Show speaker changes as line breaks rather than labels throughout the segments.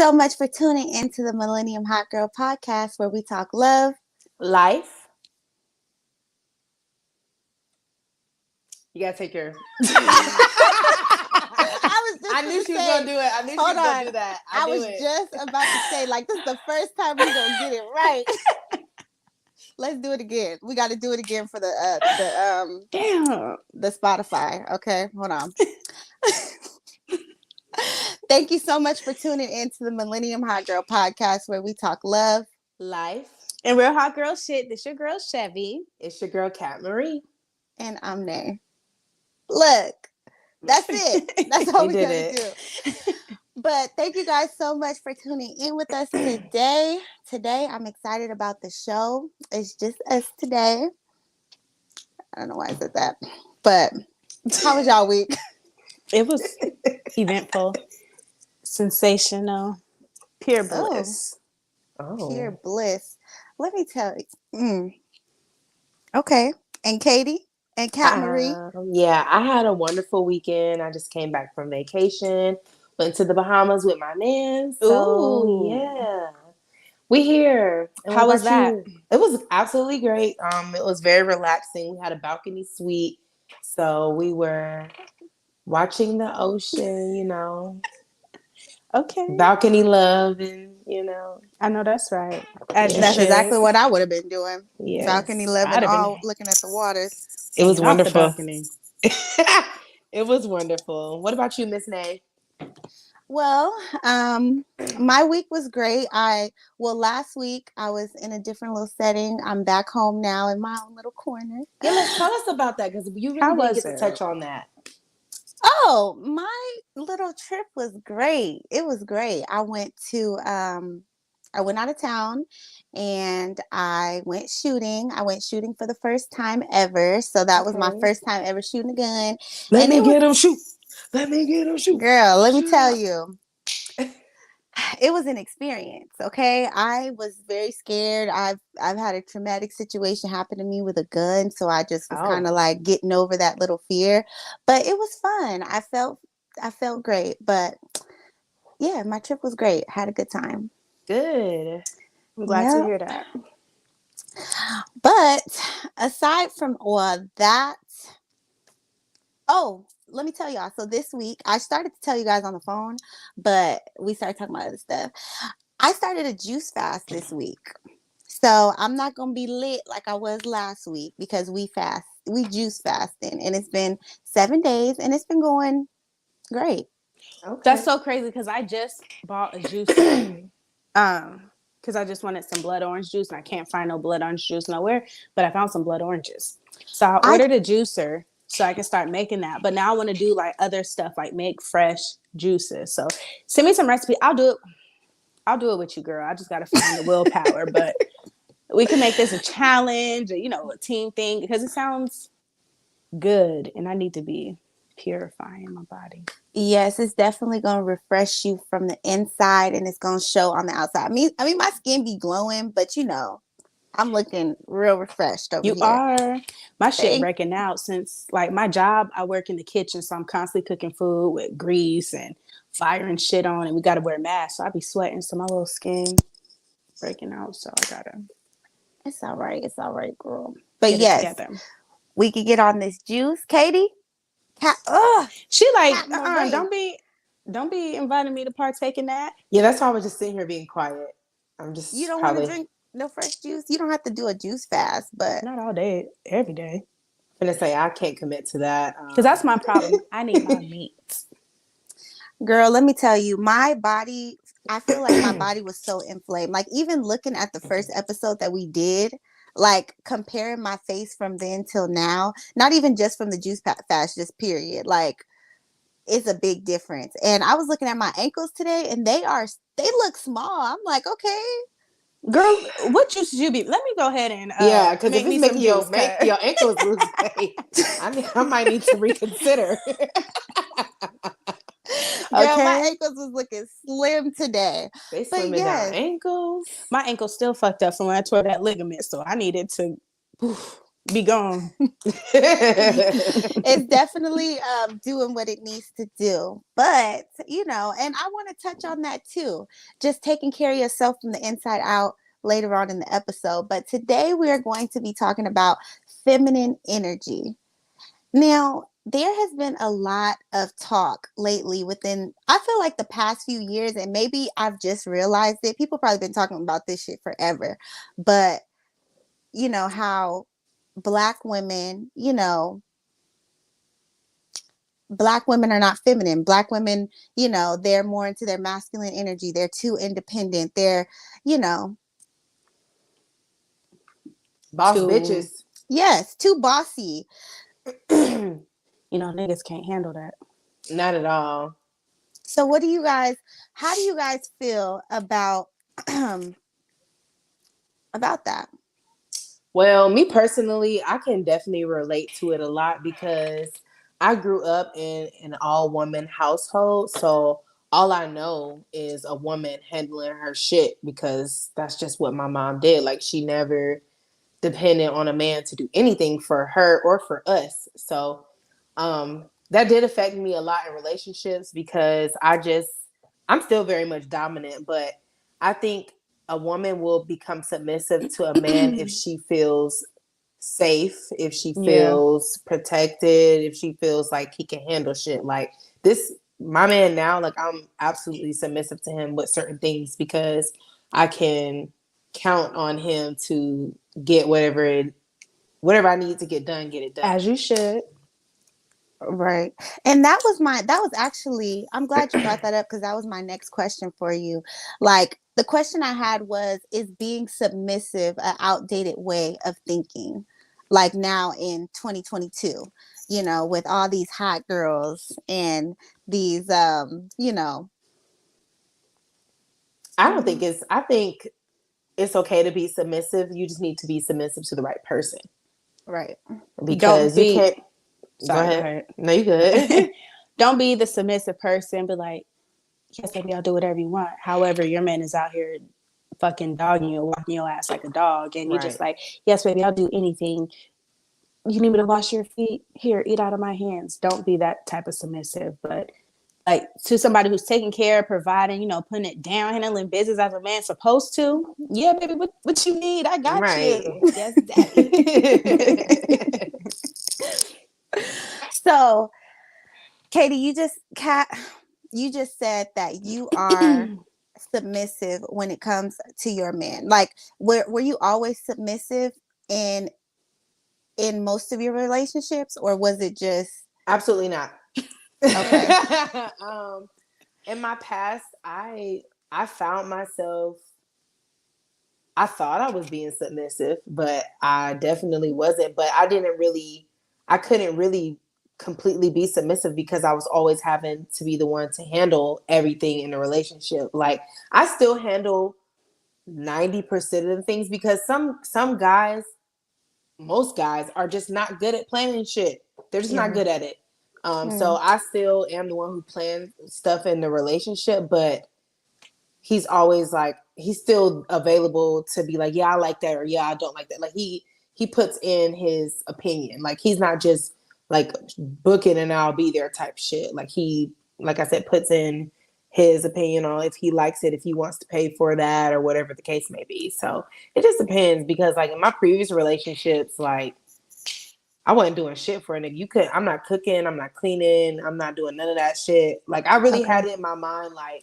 so much for tuning into the Millennium Hot Girl podcast where we talk love,
life. You gotta take your. I knew she was gonna do it. I knew she was gonna do that.
I was just about to say, like, this is the first time we're gonna get it right. Let's do it again. We got to do it again for the Spotify. Okay, hold on. Thank you so much for tuning into the Millennium Hot Girl podcast where we talk love,
life,
and real hot girl shit. This your girl Chevy.
It's your girl Cat Marie,
and I'm Nay. Look, that's it. That's all we gotta do. But thank you guys so much for tuning in with us today. Today, I'm excited about the show. It's just us today. I don't know why I said that, but how was y'all week?
It was eventful, sensational, pure bliss.
Pure bliss. Let me tell you. Okay, and Katie and Cat Marie.
Yeah, I had a wonderful weekend. I just came back from vacation. Went to the Bahamas with my man. So, yeah. We here.
And how was that?
It was absolutely great. It was very relaxing. We had a balcony suite. So we were watching the ocean, you know.
Okay.
Balcony love and, you know.
I know that's right.
That's exactly what I would have been doing.
Yes.
Balcony love and all looking at the waters.
It was wonderful. It was wonderful. What about you, Miss Nay?
Well, my week was great. Last week I was in a different little setting. I'm back home now in my own little corner.
Yeah, let's tell us about that because you really didn't get to touch on that.
Oh, my little trip was great. It was great. I went out of town and I went shooting. I went shooting for the first time ever. So that was my first time ever shooting a gun.
Let me get him shoot.
Girl, let me tell you. It was an experience, okay? I was very scared. I've had a traumatic situation happen to me with a gun, so I just was kind of like getting over that little fear. But it was fun. I felt great. But yeah, my trip was great. Had a good time.
Good.
I'm glad to hear that.
But aside from all that, let me tell y'all. So this week, I started to tell you guys on the phone, but we started talking about other stuff. I started a juice fast this week. So I'm not going to be lit like I was last week because we juice fasting. And it's been 7 days and it's been going great.
Okay. That's so crazy because I just bought a juice because I just wanted some blood orange juice and I can't find no blood orange juice nowhere, but I found some blood oranges. So I ordered a juicer so I can start making that. But now I want to do like other stuff, like make fresh juices. So send me some recipe. I'll do it with you, girl. I just got to find the willpower. But we can make this a challenge, or, a team thing because it sounds good. And I need to be purifying my body.
Yes, it's definitely going to refresh you from the inside and it's going to show on the outside. I mean, my skin be glowing, but I'm looking real refreshed over here.
You are. My shit breaking out since, like, my job, I work in the kitchen, so I'm constantly cooking food with grease and fire and shit on, and we got to wear masks, so I be sweating, so my little skin breaking out, so I got to.
It's all right, girl. But yes, we could get on this juice. Katie?
She like, don't be inviting me to partake in that.
Yeah, that's why I was just sitting here being quiet.
You don't want to drink no fresh juice? You don't have to do a juice fast, but
not all day, every day.
I'm gonna say I can't commit to that
because that's my problem. I need my meat.
Girl, let me tell you, my body. I feel like my body was so inflamed. Like even looking at the first episode that we did, like comparing my face from then till now. Not even just from the juice fast, just period. Like it's a big difference. And I was looking at my ankles today, and they look small. I'm like, okay.
Girl, what juice did you be? Let me go ahead and
because if it's making your ankles lose weight, I might need to reconsider.
Girl, my ankles was looking slim today.
They slimming down ankles.
My ankle's still fucked up from when I tore that ligament, so I needed to be gone.
It's definitely doing what it needs to do. But, you know, and I want to touch on that too. Just taking care of yourself from the inside out later on in the episode. But today we are going to be talking about feminine energy. Now, there has been a lot of talk lately within, I feel like the past few years, and maybe I've just realized it. People probably been talking about this shit forever. But, you know, how Black women, you know, Black women are not feminine. Black women, you know, they're more into their masculine energy. They're too independent. They're, you know,
Boss
To,
bitches.
yes, too bossy.
niggas can't handle that.
Not at all.
So how do you guys feel about about that?
Well, me personally, I can definitely relate to it a lot because I grew up in an all woman household. So all I know is a woman handling her shit because that's just what my mom did. Like she never dependent on a man to do anything for her or for us. So that did affect me a lot in relationships because I'm still very much dominant, but I think a woman will become submissive to a man if she feels safe, if she
Yeah.
feels protected, if she feels like he can handle shit. Like this, my man now, like I'm absolutely submissive to him with certain things because I can count on him to get whatever I need to get done, get it done.
As you should.
Right. And that was actually, I'm glad you brought that up because that was my next question for you. Like the question I had was, is being submissive an outdated way of thinking? Like now in 2022, you know, with all these hot girls and these you know,
I think it's okay to be submissive. You just need to be submissive to the right person
right.
Don't
because you
be
can't go
sorry, go
ahead.
ahead.
No, you good.
Don't be the submissive person, but like, yes, baby, I'll do whatever you want. However, your man is out here fucking dogging you, walking your ass like a dog, and you just
Right.
like, yes, baby, I'll do anything. You need me to wash your feet? Here, eat out of my hands. Don't be that type of submissive, but like to somebody who's taking care, providing, putting it down, handling business as a man's supposed to. Yeah, baby, what you need? I got
Right.
you. Yes, daddy.
So, Katie, you just said that you are submissive when it comes to your man. Like, were you always submissive in most of your relationships, or was it just
Absolutely not.
okay?
In my past, I found myself. I thought I was being submissive, but I definitely wasn't. But I couldn't really completely be submissive because I was always having to be the one to handle everything in the relationship. Like I still handle 90% of the things because some guys, most guys are just not good at planning shit. They're just not good at it. So I still am the one who plans stuff in the relationship, but he's always like he's still available to be like, yeah, I like that, or yeah, I don't like that. Like he puts in his opinion. Like he's not just like booking and I'll be there type shit. Like he, like I said, puts in his opinion on if he likes it, if he wants to pay for that or whatever the case may be. So it just depends because like in my previous relationships, like I wasn't doing shit for a nigga. I'm not cooking, I'm not cleaning, I'm not doing none of that shit. Like I really had
Okay.
it in my mind, like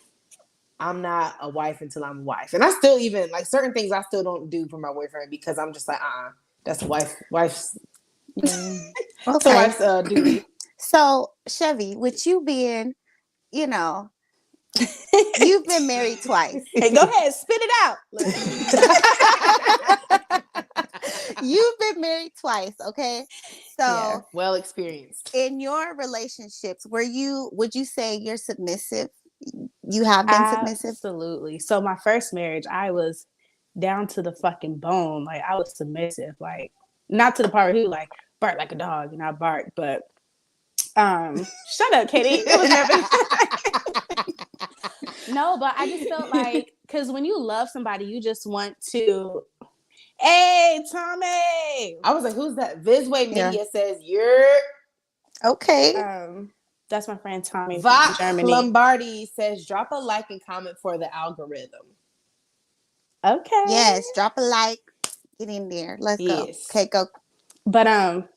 I'm not a wife until I'm a wife. And I still even like certain things I still don't do for my boyfriend because I'm just like, that's wife's
Yeah.
it's a
Okay.
wife's duty.
So, Chevy, with you being, you know, you've been married twice.
Hey, go ahead, spit it out.
You've been married twice, okay?
Yeah.
So,
Well experienced.
in your relationships, would you say you're submissive? You have been submissive?
Absolutely. So my first marriage, I was down to the fucking bone. Like I was submissive. Like not to the part where he like bark like a dog and I bark, but shut up, Katie. It was never No, but I just felt like because when you love somebody, you just want to Hey, Tommy.
I was like, who's that? Visway
Yeah.
Media says you're.
Okay.
That's my friend Tommy from
Vox
Germany.
Lombardi says drop a like and comment for the algorithm.
Okay.
Yes. Drop a like. Get in there. Let's go.
Yes.
Okay, go.
But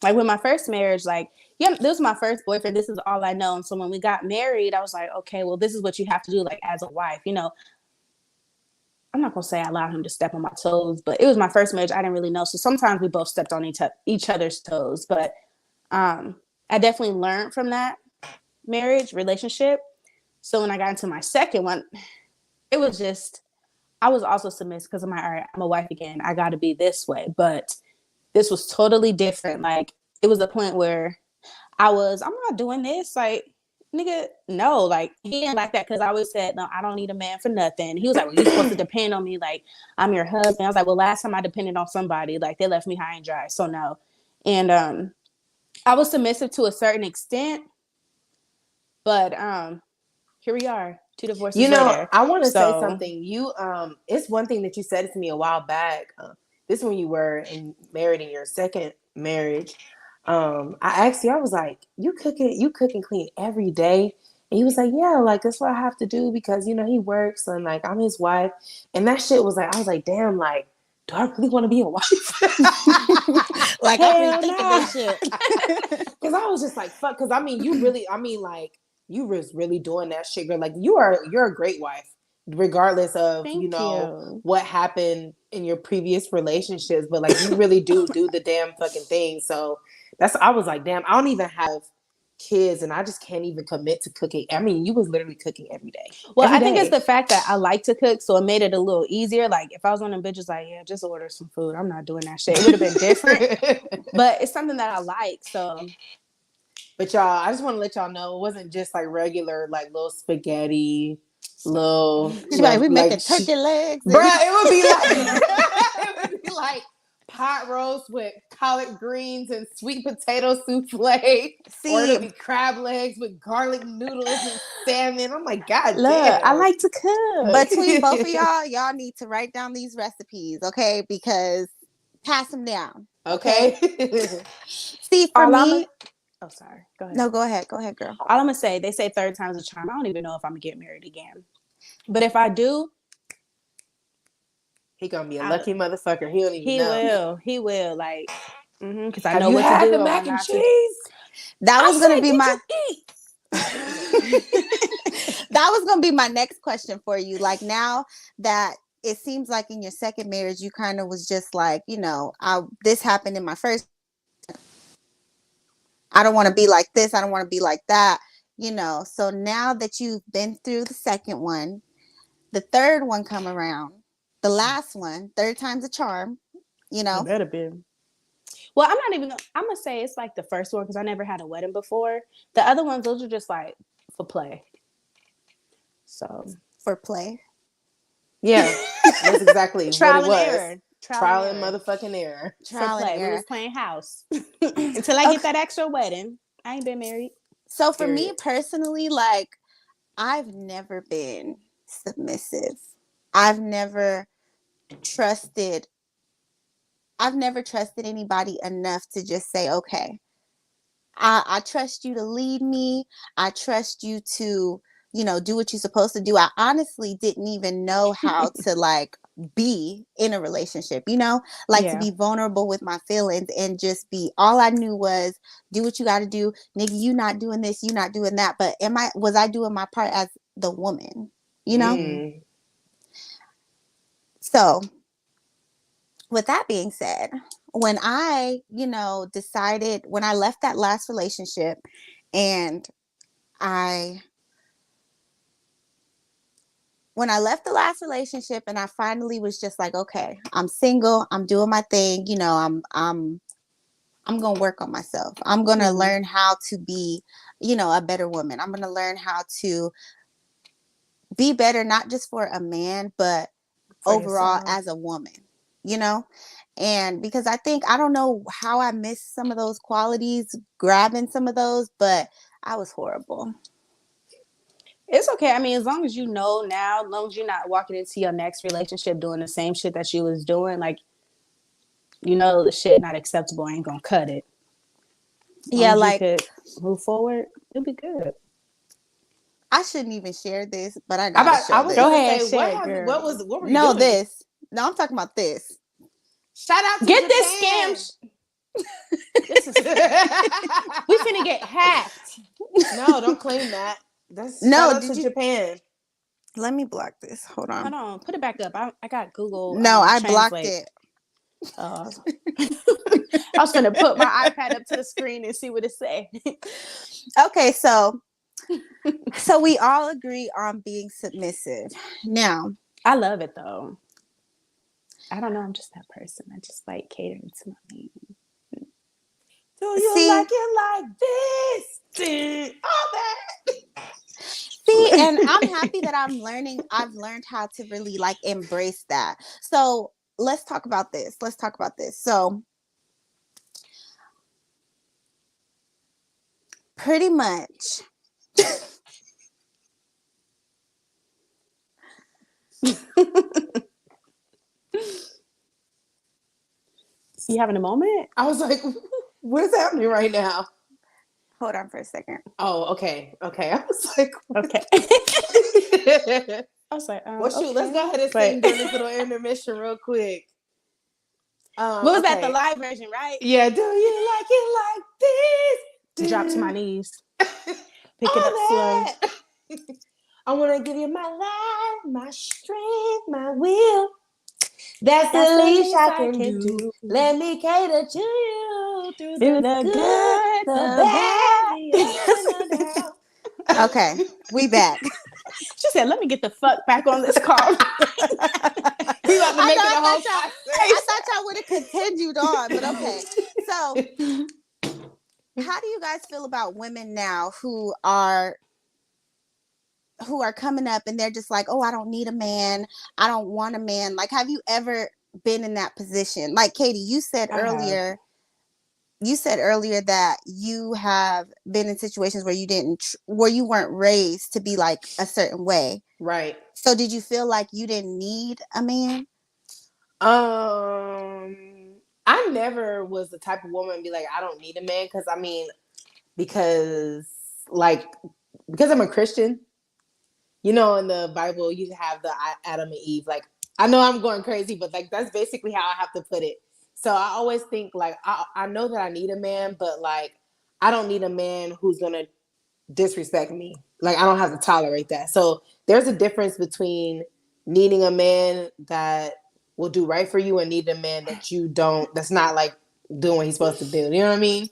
like with my first marriage, like, yeah, this was my first boyfriend. This is all I know. And so when we got married, I was like, okay, well, this is what you have to do, like as a wife. You know, I'm not gonna say I allowed him to step on my toes, but it was my first marriage. I didn't really know. So sometimes we both stepped on each other's toes. But I definitely learned from that marriage relationship. So when I got into my second one, it was just I was also submissive because I'm like, all right, I'm a wife again. I got to be this way. But this was totally different. Like it was a point where I'm not doing this. Like, nigga, no. Like he didn't like that because I always said, no, I don't need a man for nothing. He was like, well, you're supposed to depend on me. Like I'm your husband. I was like, well, last time I depended on somebody, like they left me high and dry. So no. And I was submissive to a certain extent, but here we are, 2 divorces
You know,
later.
I want to say
So
something. You, it's one thing that you said to me a while back. This when you were married in your second marriage. I asked you, I was like, you cook and clean every day. And he was like, yeah, like that's what I have to do because you know he works and like I'm his wife. And that shit was like, I was like, damn, like, do I really want to be a wife?
Like I really
hell
thinking
no.
this shit.
Because I was just like, fuck. Because I mean, you really, I mean, like, you was really doing that shit, girl. Like, you're a great wife, regardless of you
Thank
know
you.
what happened in your previous relationships. But like, you really do the damn fucking thing. So I was like, damn, I don't even have kids, and I just can't even commit to cooking. I mean, you was literally cooking every day,
Well,
every
I think it's
day.
the fact that I like to cook, so it made it a little easier. Like if I was one of them bitches, like yeah, just order some food. I'm not doing that shit. It would have been different, but it's something that I like. So,
But y'all, I just want to let y'all know it wasn't just like regular, like little spaghetti, little,
She like, we
like,
making turkey legs.
bruh, it would be like, it would be like pot roast with collard greens and sweet potato souffle, or
See,
it'll be crab legs with garlic noodles and salmon. I'm like, God
look, I
damn.
like to cook.
between both of y'all need to write down these recipes, okay? Because pass them down, okay?
Okay.
See, for
All I'm
me,
a, oh sorry, go ahead.
no, go ahead. Go ahead, girl.
All I'm gonna say, they say third time's a charm. I don't even know if I'm gonna get married again, but if I do,
He gonna be a
I,
lucky motherfucker. He don't even know.
he will, like, because I
Have
know
you
what to
had
do
the
and what
mac and
not to.
cheese?
That
I
was gonna
said,
be
did
my
you eat?
that was gonna be my next question for you. Like now that it seems like in your second marriage, you kind of was just like, this happened in my first. I don't want to be like this. I don't want to be like that. So now that you've been through the second one, the third one come around, the last one, third time's a charm. You
It
know,
better be. Well, I'm not even. I'm gonna say it's like the first one because I never had a wedding before. The other ones, those are just like for play. So
for play.
Yeah, that's exactly what it
trial and
was.
error,
Trial and motherfucking error.
for
Trial and
play. We
error.
was playing house until I get
Okay.
that extra wedding. I ain't been married.
So for me
Period.
personally, like I've never been submissive. I've never trusted I've never trusted anybody enough to just say, okay, I trust you to lead me. I trust you to, do what you're supposed to do. I honestly didn't even know how to like be in a relationship, like to
Yeah,
be vulnerable with my feelings and just be all I knew was do what you got to do. Nigga, you not doing this, you not doing that. But was I doing my part as the woman, you know?
mm-hmm.
Mm.
So with that being said, when I, decided when I left that last relationship and I when I left the last relationship and I finally was just like, okay, I'm single, I'm doing my thing, I'm going to work on myself. I'm going to
Mm-hmm.
learn how to be, a better woman. I'm going to learn how to be better not just for a man, but
For
overall
yourself.
as a woman, you know? And because I don't know how I missed some of those qualities, grabbing some of those, but I was horrible.
It's okay. I mean, as long as you know now, as long as you're not walking into your next relationship doing the same shit that you was doing, like you know the shit not acceptable, ain't gonna cut it. As long
Yeah,
as you
like
could move forward, it'll be good.
I shouldn't even share this, but I gotta
I
show
was
Go
this.
gonna
ahead,
say,
share it, girl.
what were you
No,
doing?
this. No, I'm talking about this.
Shout out to
Get this
Japan.
scam. This is we finna get hacked.
No, don't claim that. That's shout
No,
out
did
to
you?
Japan.
Let me block this. Hold
Hold
on.
on, put it back up. I got Google
No, I blocked
Translate.
it.
I was gonna put my iPad up to the screen and see what it say.
Okay, so we all agree on being submissive. Now,
I love it though. I don't know. I'm just that person. I just like catering to my man.
Do you
see,
like it like this? All that.
see, and I'm happy that I've learned how to really like embrace that. So let's talk about this. So pretty much
You having a moment?
I was like, what is happening right now?
hold on for a second.
Oh, okay. I was like,
Okay. I was like,
well, shoot,
okay.
let's go ahead and sing during this little intermission real quick.
What was that?
Okay.
The live version, right?
Yeah, do you like it like this?
Drop to my knees. Pick
All
it up slow.
that. I want to give you my life, my strength, my will. That's the least I can do. Let me cater to you through the good, the bad, the down.
Okay, we back.
She said, "Let me get the fuck back on this call."
We about to make it a whole
I thought y'all would have continued on, but okay. So, how do you guys feel about women now who are coming up and they're just like, oh, I don't need a man, I don't want a man? Like, have you ever been in that position? Like, Katie, you said earlier that you have been in situations where where you weren't raised to be like a certain way,
right?
So did you feel like you didn't need a man?
I never was the type of woman to be like, I don't need a man, because I'm a Christian. You know, in the Bible, you have the Adam and Eve. Like, I know I'm going crazy, but like that's basically how I have to put it. So I always think like I know that I need a man, but like I don't need a man who's gonna disrespect me. Like, I don't have to tolerate that. So there's a difference between needing a man that will do right for you and needing a man that you don't, that's not like doing what he's supposed to do. You know what I mean?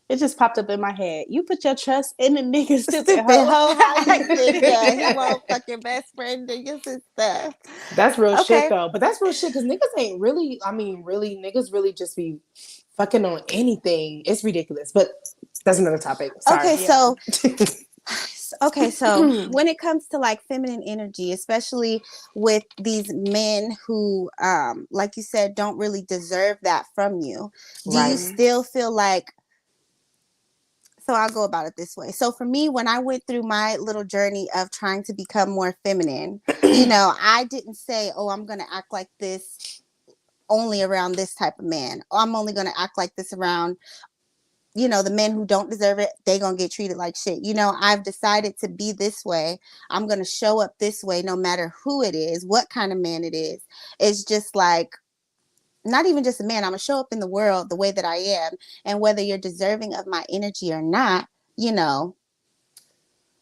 It just popped up in my head. You put your trust in the nigga, stupid
hoe. How you think he won't fuck your best friend or your sister?
That's real shit though. But that's real shit because niggas ain't really, niggas really just be fucking on anything. It's ridiculous. But that's another topic. Sorry.
Okay, so when it comes to like feminine energy, especially with these men who, like you said, don't really deserve that from you, do you still feel like, so I'll go about it this way. So for me, when I went through my little journey of trying to become more feminine, I didn't say, oh, I'm going to act like this only around this type of man. Or I'm only going to act like this around, the men who don't deserve it, they gonna get treated like shit. I've decided to be this way. I'm gonna show up this way no matter who it is, what kind of man it is. It's just like, not even just a man. I'm gonna show up in the world the way that I am. And whether you're deserving of my energy or not,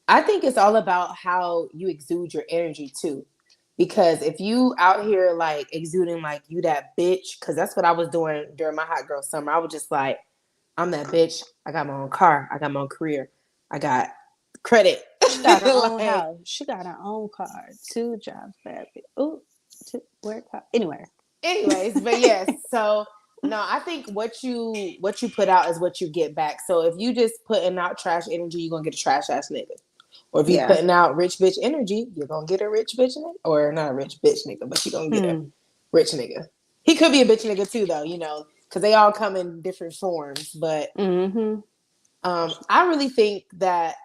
I think it's all about how you exude your energy too. Because if you out here like exuding like you that bitch, because that's what I was doing during my hot girl summer. I was just like, I'm that bitch. I got my own car. I got my own career. I got credit.
She got her own house. She got her own car. 2 jobs, baby. Ooh,
Anyways, but yes. So no, I think what you put out is what you get back. So if you just putting out trash energy, you're gonna get a trash ass nigga. Or if you putting out rich bitch energy, you're gonna get a rich bitch nigga. Or not a rich bitch nigga, but you're gonna get a rich nigga. He could be a bitch nigga too, though, because they all come in different forms. But I really think that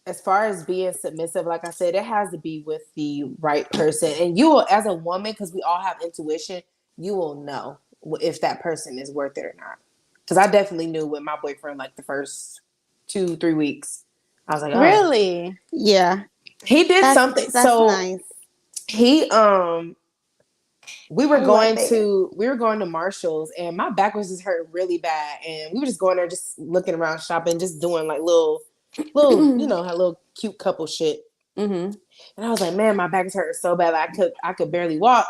as far as being submissive, like I said, it has to be with the right person. And you, as a woman, because we all have intuition, you will know if that person is worth it or not. Because I definitely knew with my boyfriend, like the first 2-3 weeks, I was like, all right.
Really?
Yeah.
He did something.
That's
So
nice.
he we were
What
going
man?
to Marshalls, and my back was just hurt really bad, and we were just going there, just looking around, shopping, just doing like little, you know, had little cute couple shit.
Mm-hmm.
And I was like, man, my back is hurting so bad, like I could barely walk.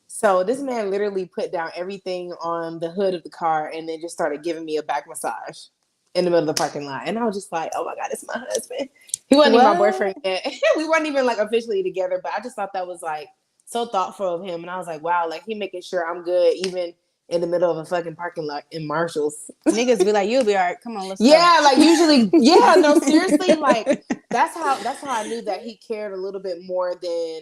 So this man literally put down everything on the hood of the car, and then just started giving me a back massage in the middle of the parking lot. And I was just like, oh my god, it's my husband. He wasn't even my boyfriend yet. We weren't even like officially together, but I just thought that was like so thoughtful of him. And I was like, wow, like he making sure I'm good even in the middle of a fucking parking lot in Marshalls.
Niggas be like, you'll be all right. Come on, let's go.
Yeah, like usually, yeah, no, seriously, like that's how I knew that he cared a little bit more than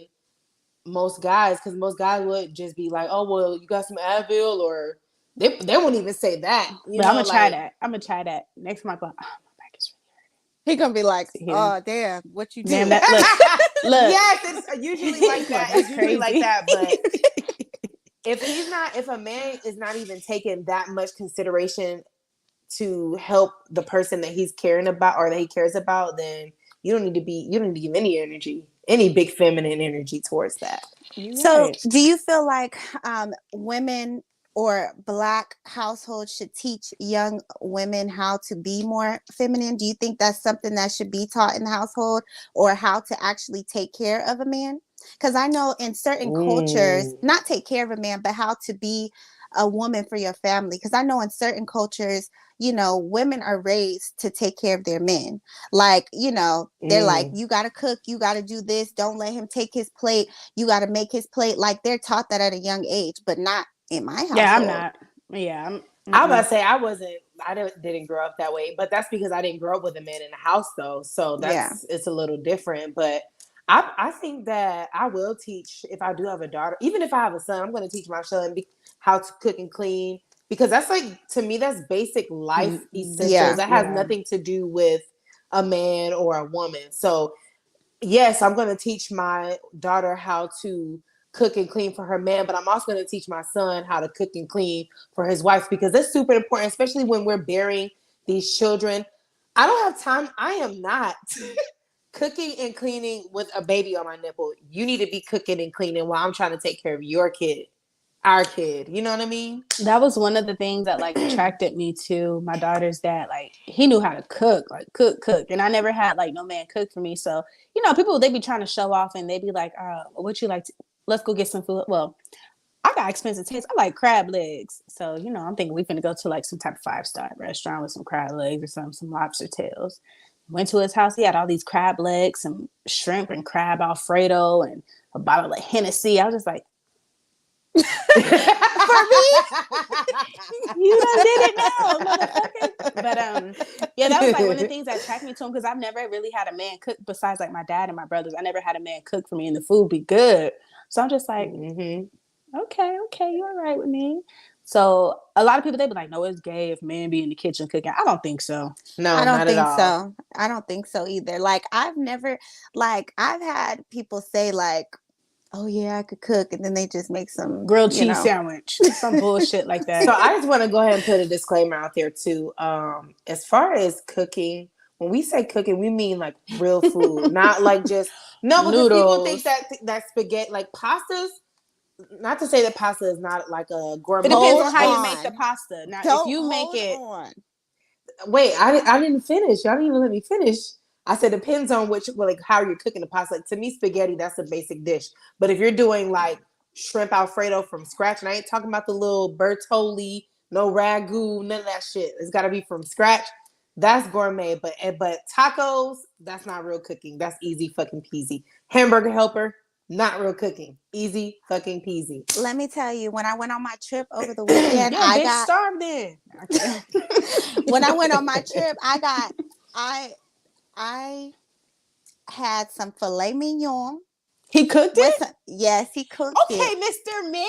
most guys, because most guys would just be like, oh well, you got some Advil, or they won't even say that.
But I'm gonna try that. I'm gonna try that next month. Oh, my back is
He gonna be like,
really
oh damn, what you do?
damn that. Look.
Yes, it's usually like that.
That's
It's usually like
crazy.
that. But if a man is not even taking that much consideration to help the person that he's caring about or that he cares about, then you don't need to give any big feminine energy towards that.
So, do you feel like women or Black households should teach young women how to be more feminine? Do you think that's something that should be taught in the household, or how to actually take care of a man? Because I know in certain cultures, not take care of a man, but how to be a woman for your family. Because I know in certain cultures, women are raised to take care of their men. Like, they're like, you got to cook, you got to do this. Don't let him take his plate. You got to make his plate. Like, they're taught that at a young age, but not in my household.
Yeah, I'm not. Yeah,
I was about to say I didn't grow up that way, but that's because I didn't grow up with a man in the house though. So it's a little different. But I think that I will teach, if I do have a daughter, even if I have a son, I'm going to teach my son how to cook and clean, because that's like, to me, that's basic life essentials. That has nothing to do with a man or a woman. So yes, I'm going to teach my daughter how to cook and clean for her man, but I'm also going to teach my son how to cook and clean for his wife, because that's super important, especially when we're bearing these children. I don't have time. I am not cooking and cleaning with a baby on my nipple. You need to be cooking and cleaning while I'm trying to take care of your kid, our kid. You know what I mean?
That was one of the things that like attracted me to my daughter's dad. Like, he knew how to cook, like cook. And I never had like no man cook for me. So, people, they be trying to show off, and they be like, what you like let's go get some food. Well, I got expensive taste. I like crab legs. So, I'm thinking we finna go to like some type of 5-star restaurant with some crab legs or some lobster tails. Went to his house. He had all these crab legs, some shrimp and crab Alfredo, and a bottle of Hennessy. I was just like, for me, you done did it now, motherfucker. But yeah, that was like one of the things that attracted me to him, because I've never really had a man cook besides like my dad and my brothers. I never had a man cook for me, and the food be good. So I'm just like, okay, you're all right with me. So a lot of people, they be like, no, it's gay if men be in the kitchen cooking. I don't think so.
No,
I don't
not
think
at all.
so. I don't think so either. Like, I've had people say like, oh yeah, I could cook, and then they just make some
grilled cheese sandwich, some bullshit like that.
So I just want to go ahead and put a disclaimer out there too. As far as cooking, when we say cooking, we mean like real food, not like just because
noodles.
People think that spaghetti, like pastas. Not to say that pasta is not like a gourmet.
It depends on how you make the pasta. Now, if you make it,
wait, I didn't finish. Y'all didn't even let me finish. I said depends on how you're cooking the pasta. Like, to me, spaghetti, that's a basic dish. But if you're doing like shrimp Alfredo from scratch, and I ain't talking about the little Bertolli, no ragu, none of that shit. It's got to be from scratch. That's gourmet. But tacos, that's not real cooking. That's easy fucking peasy. Hamburger Helper, not real cooking. Easy fucking peasy.
Let me tell you, when I went on my trip over the weekend,
I got starved in.
When I went on my trip, I had some filet mignon.
He cooked it?
Yes, he cooked it.
Okay, Mr. Man.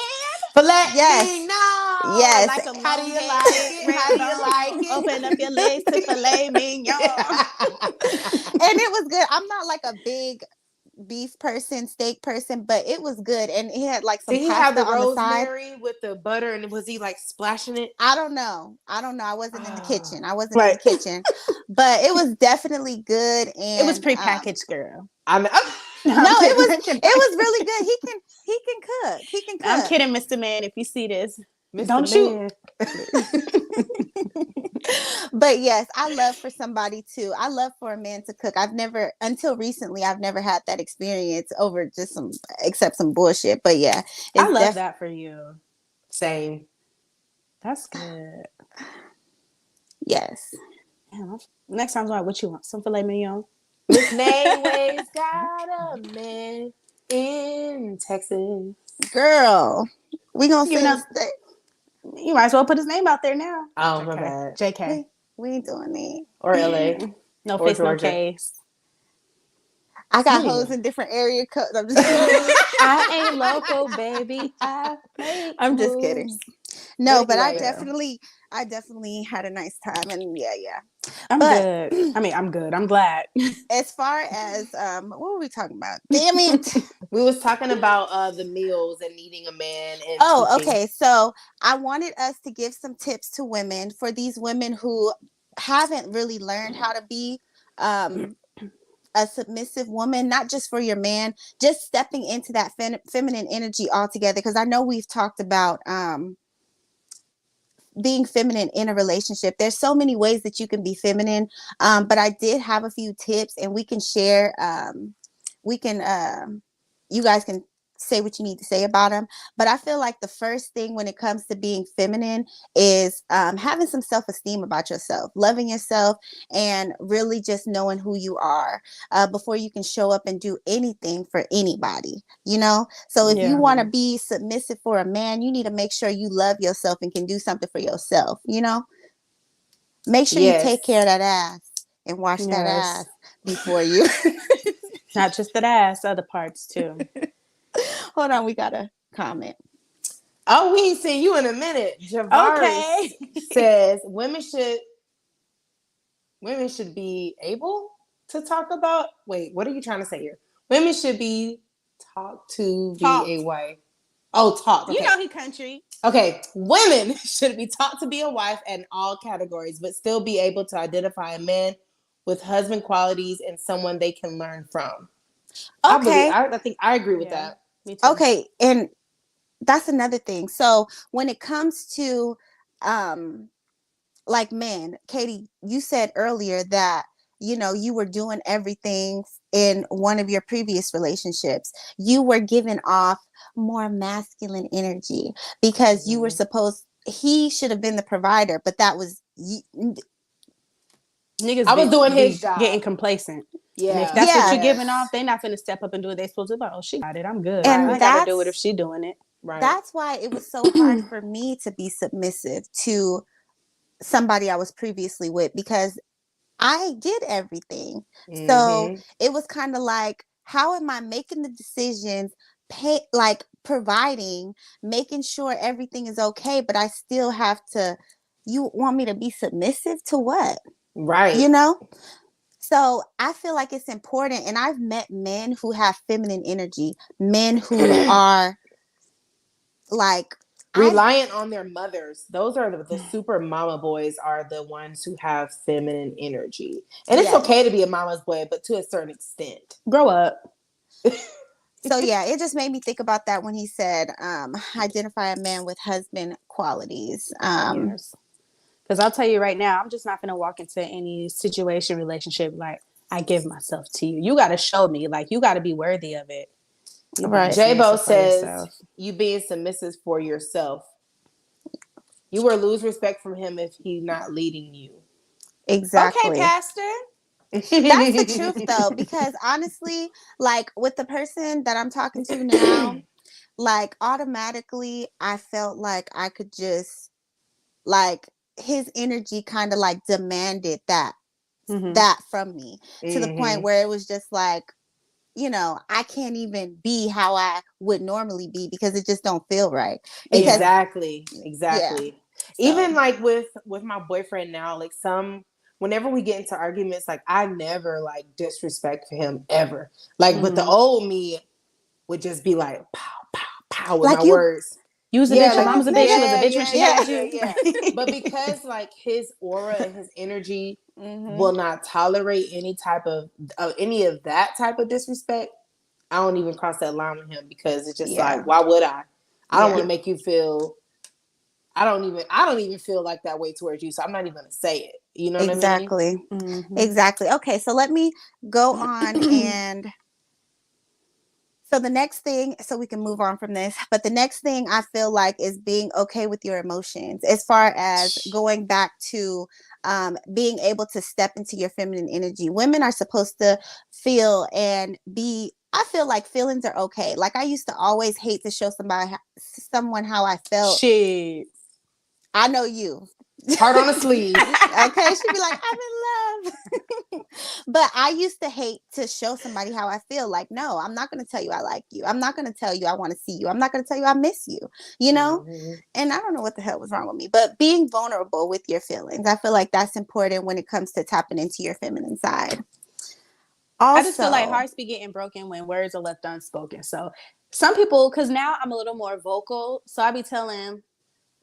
Filet
mignon. Yes.
Like how do you like it? How do you like it?
Open up your legs to filet mignon.
And it was good. I'm not like a big beef person, steak person, but it was good, and it had like some
Did he have
pasta
the
on the side.
rosemary with the butter, and was he like splashing it?
I don't know. I wasn't in the
Ah,
kitchen. I wasn't in the
Right.
kitchen, but it was definitely good.
It was
And
prepackaged, girl.
I mean,
No,
no,
I'm
it
kidding.
was really good. He can cook. He can
I'm
cook.
kidding, Mr. Man. If you see this,
Mr.
don't shoot.
Man.
But yes, I love for somebody to. I love for a man to cook. I've never, until recently, I've never had that experience over just except some bullshit. But yeah,
I
it's
love that for you.
Same.
That's good.
yes.
Damn, next time, what you want? Some filet mignon?
Miss Nayway's got a man in Texas.
Girl, we gonna
You
say
know,
this thing.
you might as well put his name out there now.
Oh,
JK.
my bad.
JK.
We ain't doing it.
Or LA.
No
Or
face, no
Georgia.
case.
I got
Anyway.
hoes in different area codes. I'm just kidding.
I ain't local, baby. I make
I'm just
moves.
kidding. No, but
anyway.
I definitely had a nice time, and yeah.
I'm
But
good. I mean, I'm good. I'm glad.
as far as what were we talking about? Damn it.
We was talking about the meals and needing a man and
Oh,
cooking.
okay. So I wanted us to give some tips to women, for these women who haven't really learned how to be a submissive woman, not just for your man, just stepping into that feminine energy altogether. Because I know we've talked about being feminine in a relationship. There's so many ways that you can be feminine, but I did have a few tips, and we can share. You guys can say what you need to say about them. But I feel like the first thing when it comes to being feminine is having some self-esteem about yourself, loving yourself, and really just knowing who you are before you can show up and do anything for anybody, you know? So if you want to be submissive for a man, you need to make sure you love yourself and can do something for yourself, you know? Make sure you take care of that ass and wash that ass before you.
Not just that ass, other parts too.
Hold on, we got a comment.
Oh, we ain't seen you in a minute. Javaris says women should be able to talk about. Wait, what are you trying to say here? Women should be taught to be a wife. Oh, taught. Okay.
You know he country.
Okay, women should be taught to be a wife in all categories, but still be able to identify a man with husband qualities and someone they can learn from.
Okay.
I think I agree with that.
Me too.
Okay, and that's another thing. So when it comes to like men, Katie, you said earlier that you were doing everything in one of your previous relationships. You were giving off more masculine energy because you were he should have been the provider, but that was
niggas.
I was doing his job,
getting complacent.
Yeah,
and if that's what you're giving off, they're not gonna step up and do it. They supposed to be like, oh, she got it. I'm good.
And
I gotta do it if she doing it.
Right.
That's why it was so hard for me to be submissive to somebody I was previously with, because I did everything. Mm-hmm. So it was kind of like, how am I making the decisions, providing, making sure everything is okay, but I still have to, you want me to be submissive to what?
Right.
So I feel like it's important. And I've met men who have feminine energy, men who are like
reliant on their mothers. Those are the super mama boys, are the ones who have feminine energy. And it's okay to be a mama's boy, but to a certain extent.
Grow up.
So yeah, it just made me think about that when he said, identify a man with husband qualities.
Yes. Because I'll tell you right now, I'm just not going to walk into any situation, relationship like, I give myself to you. You got to show me. Like, you got to be worthy of it.
Right.
J-Bo says, you being submissive for yourself. You will lose respect from him if he's not leading you.
Exactly.
Okay, Pastor.
That's the truth, though, because honestly, like with the person that I'm talking to now, like automatically I felt like I could just, like, his energy kind of like demanded that from me, to the point where it was just like, I can't even be how I would normally be because it just don't feel right.
Exactly.
Yeah.
Even like with my boyfriend now, like whenever we get into arguments, like I never like disrespect him ever. Like, but the
Mm-hmm.
old me would just be like pow, pow, pow with my
Like you,
words.
You was a
Yeah,
bitch. Your
like
mom was a bitch. She was a
yeah,
bitch when
yeah,
she
yeah,
had
yeah,
you.
yeah. But because like his aura and his energy
mm-hmm.
will not tolerate any type of any of that type of disrespect, I don't even cross that line with him because it's just
Yeah,
like, why would I? I don't
yeah,
want to make you feel. I don't even feel like that way towards you, so I'm not even gonna say it. You know what I mean?
exactly.
Mm-hmm.
Exactly. Okay, so let me go on and so the next thing, so we can move on from this, but the next thing I feel like is being okay with your emotions as far as going back to being able to step into your feminine energy. Women are supposed to feel and be, I feel like feelings are okay. Like I used to always hate to show someone how I felt.
Shit.
I know you.
Heart on the sleeve.
Okay, she'd be like, I'm in love. But I used to hate to show somebody how I feel. Like, no, I'm not going to tell you I like you. I'm not going to tell you I want to see you. I'm not going to tell you I miss you, you know?
Mm-hmm.
And I don't know what the hell was wrong with me, but being vulnerable with your feelings, I feel like that's important when it comes to tapping into your feminine side.
I just feel like
Also,
hearts be getting broken when words are left unspoken. So some people, because now I'm a little more vocal, so I be telling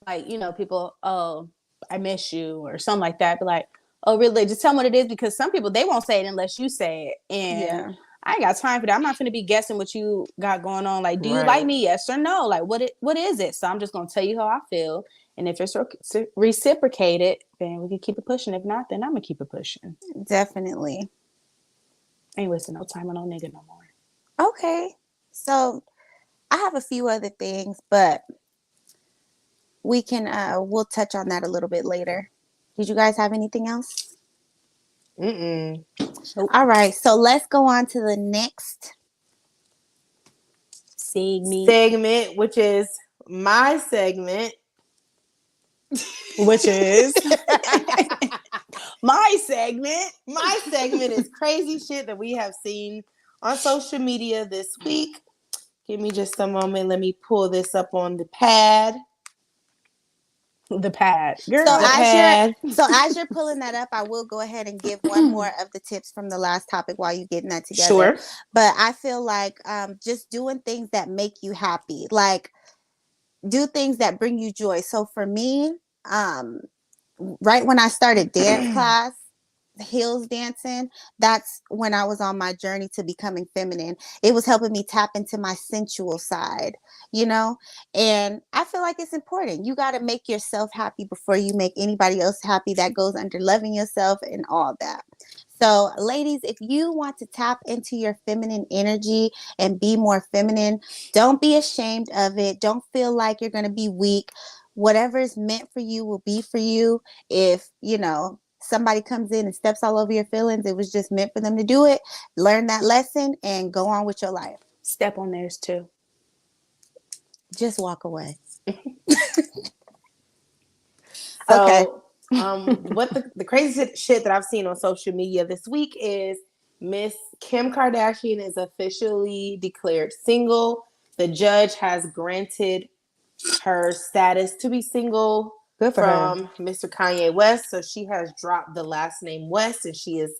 like, people, oh, I miss you or something like that. But like, oh, really? Just tell them what it is, because some people, they won't say it unless you say it. And
yeah,
I ain't got time for that. I'm not going to be guessing what you got going on. Like, do you like
Right.
me? Yes or no? Like, what is it? So I'm just going to tell you how I feel. And if it's reciprocated, then we can keep it pushing. If not, then I'm going to keep it pushing.
definitely.
Ain't wasting no time on no nigga no more.
Okay. So I have a few other things, but we can we'll touch on that a little bit later. Did you guys have anything else?
Mm-mm.
Nope.
All right, so let's go on to the next.
Segment, which is my segment.
Which is my segment.
My segment is crazy shit that we have seen on social media this week. Give me just a moment. Let me pull this up on the pad.
The pad.
So
Girl.
The
as you're
pad.
so as you're pulling that up, I will go ahead and give one more of the tips from the last topic while you're getting that together.
Sure.
But I feel like just doing things that make you happy, like do things that bring you joy. So for me, right when I started dance class, heels dancing, that's when I was on my journey to becoming feminine. It was helping me tap into my sensual side, you know? And I feel like it's important. You got to make yourself happy before you make anybody else happy. That goes under loving yourself and all that. So, ladies, if you want to tap into your feminine energy and be more feminine, don't be ashamed of it. Don't feel like you're going to be weak. Whatever is meant for you will be for you. If, somebody comes in and steps all over your feelings, it was just meant for them to do it. Learn that lesson and go on with your life.
Step on theirs too.
Just walk away. Okay.
So, what the crazy shit that I've seen on social media this week is Miss Kim Kardashian is officially declared single. The judge has granted her status to be single
Good for her.
from Mr. Kanye West. So she has dropped the last name West, and she is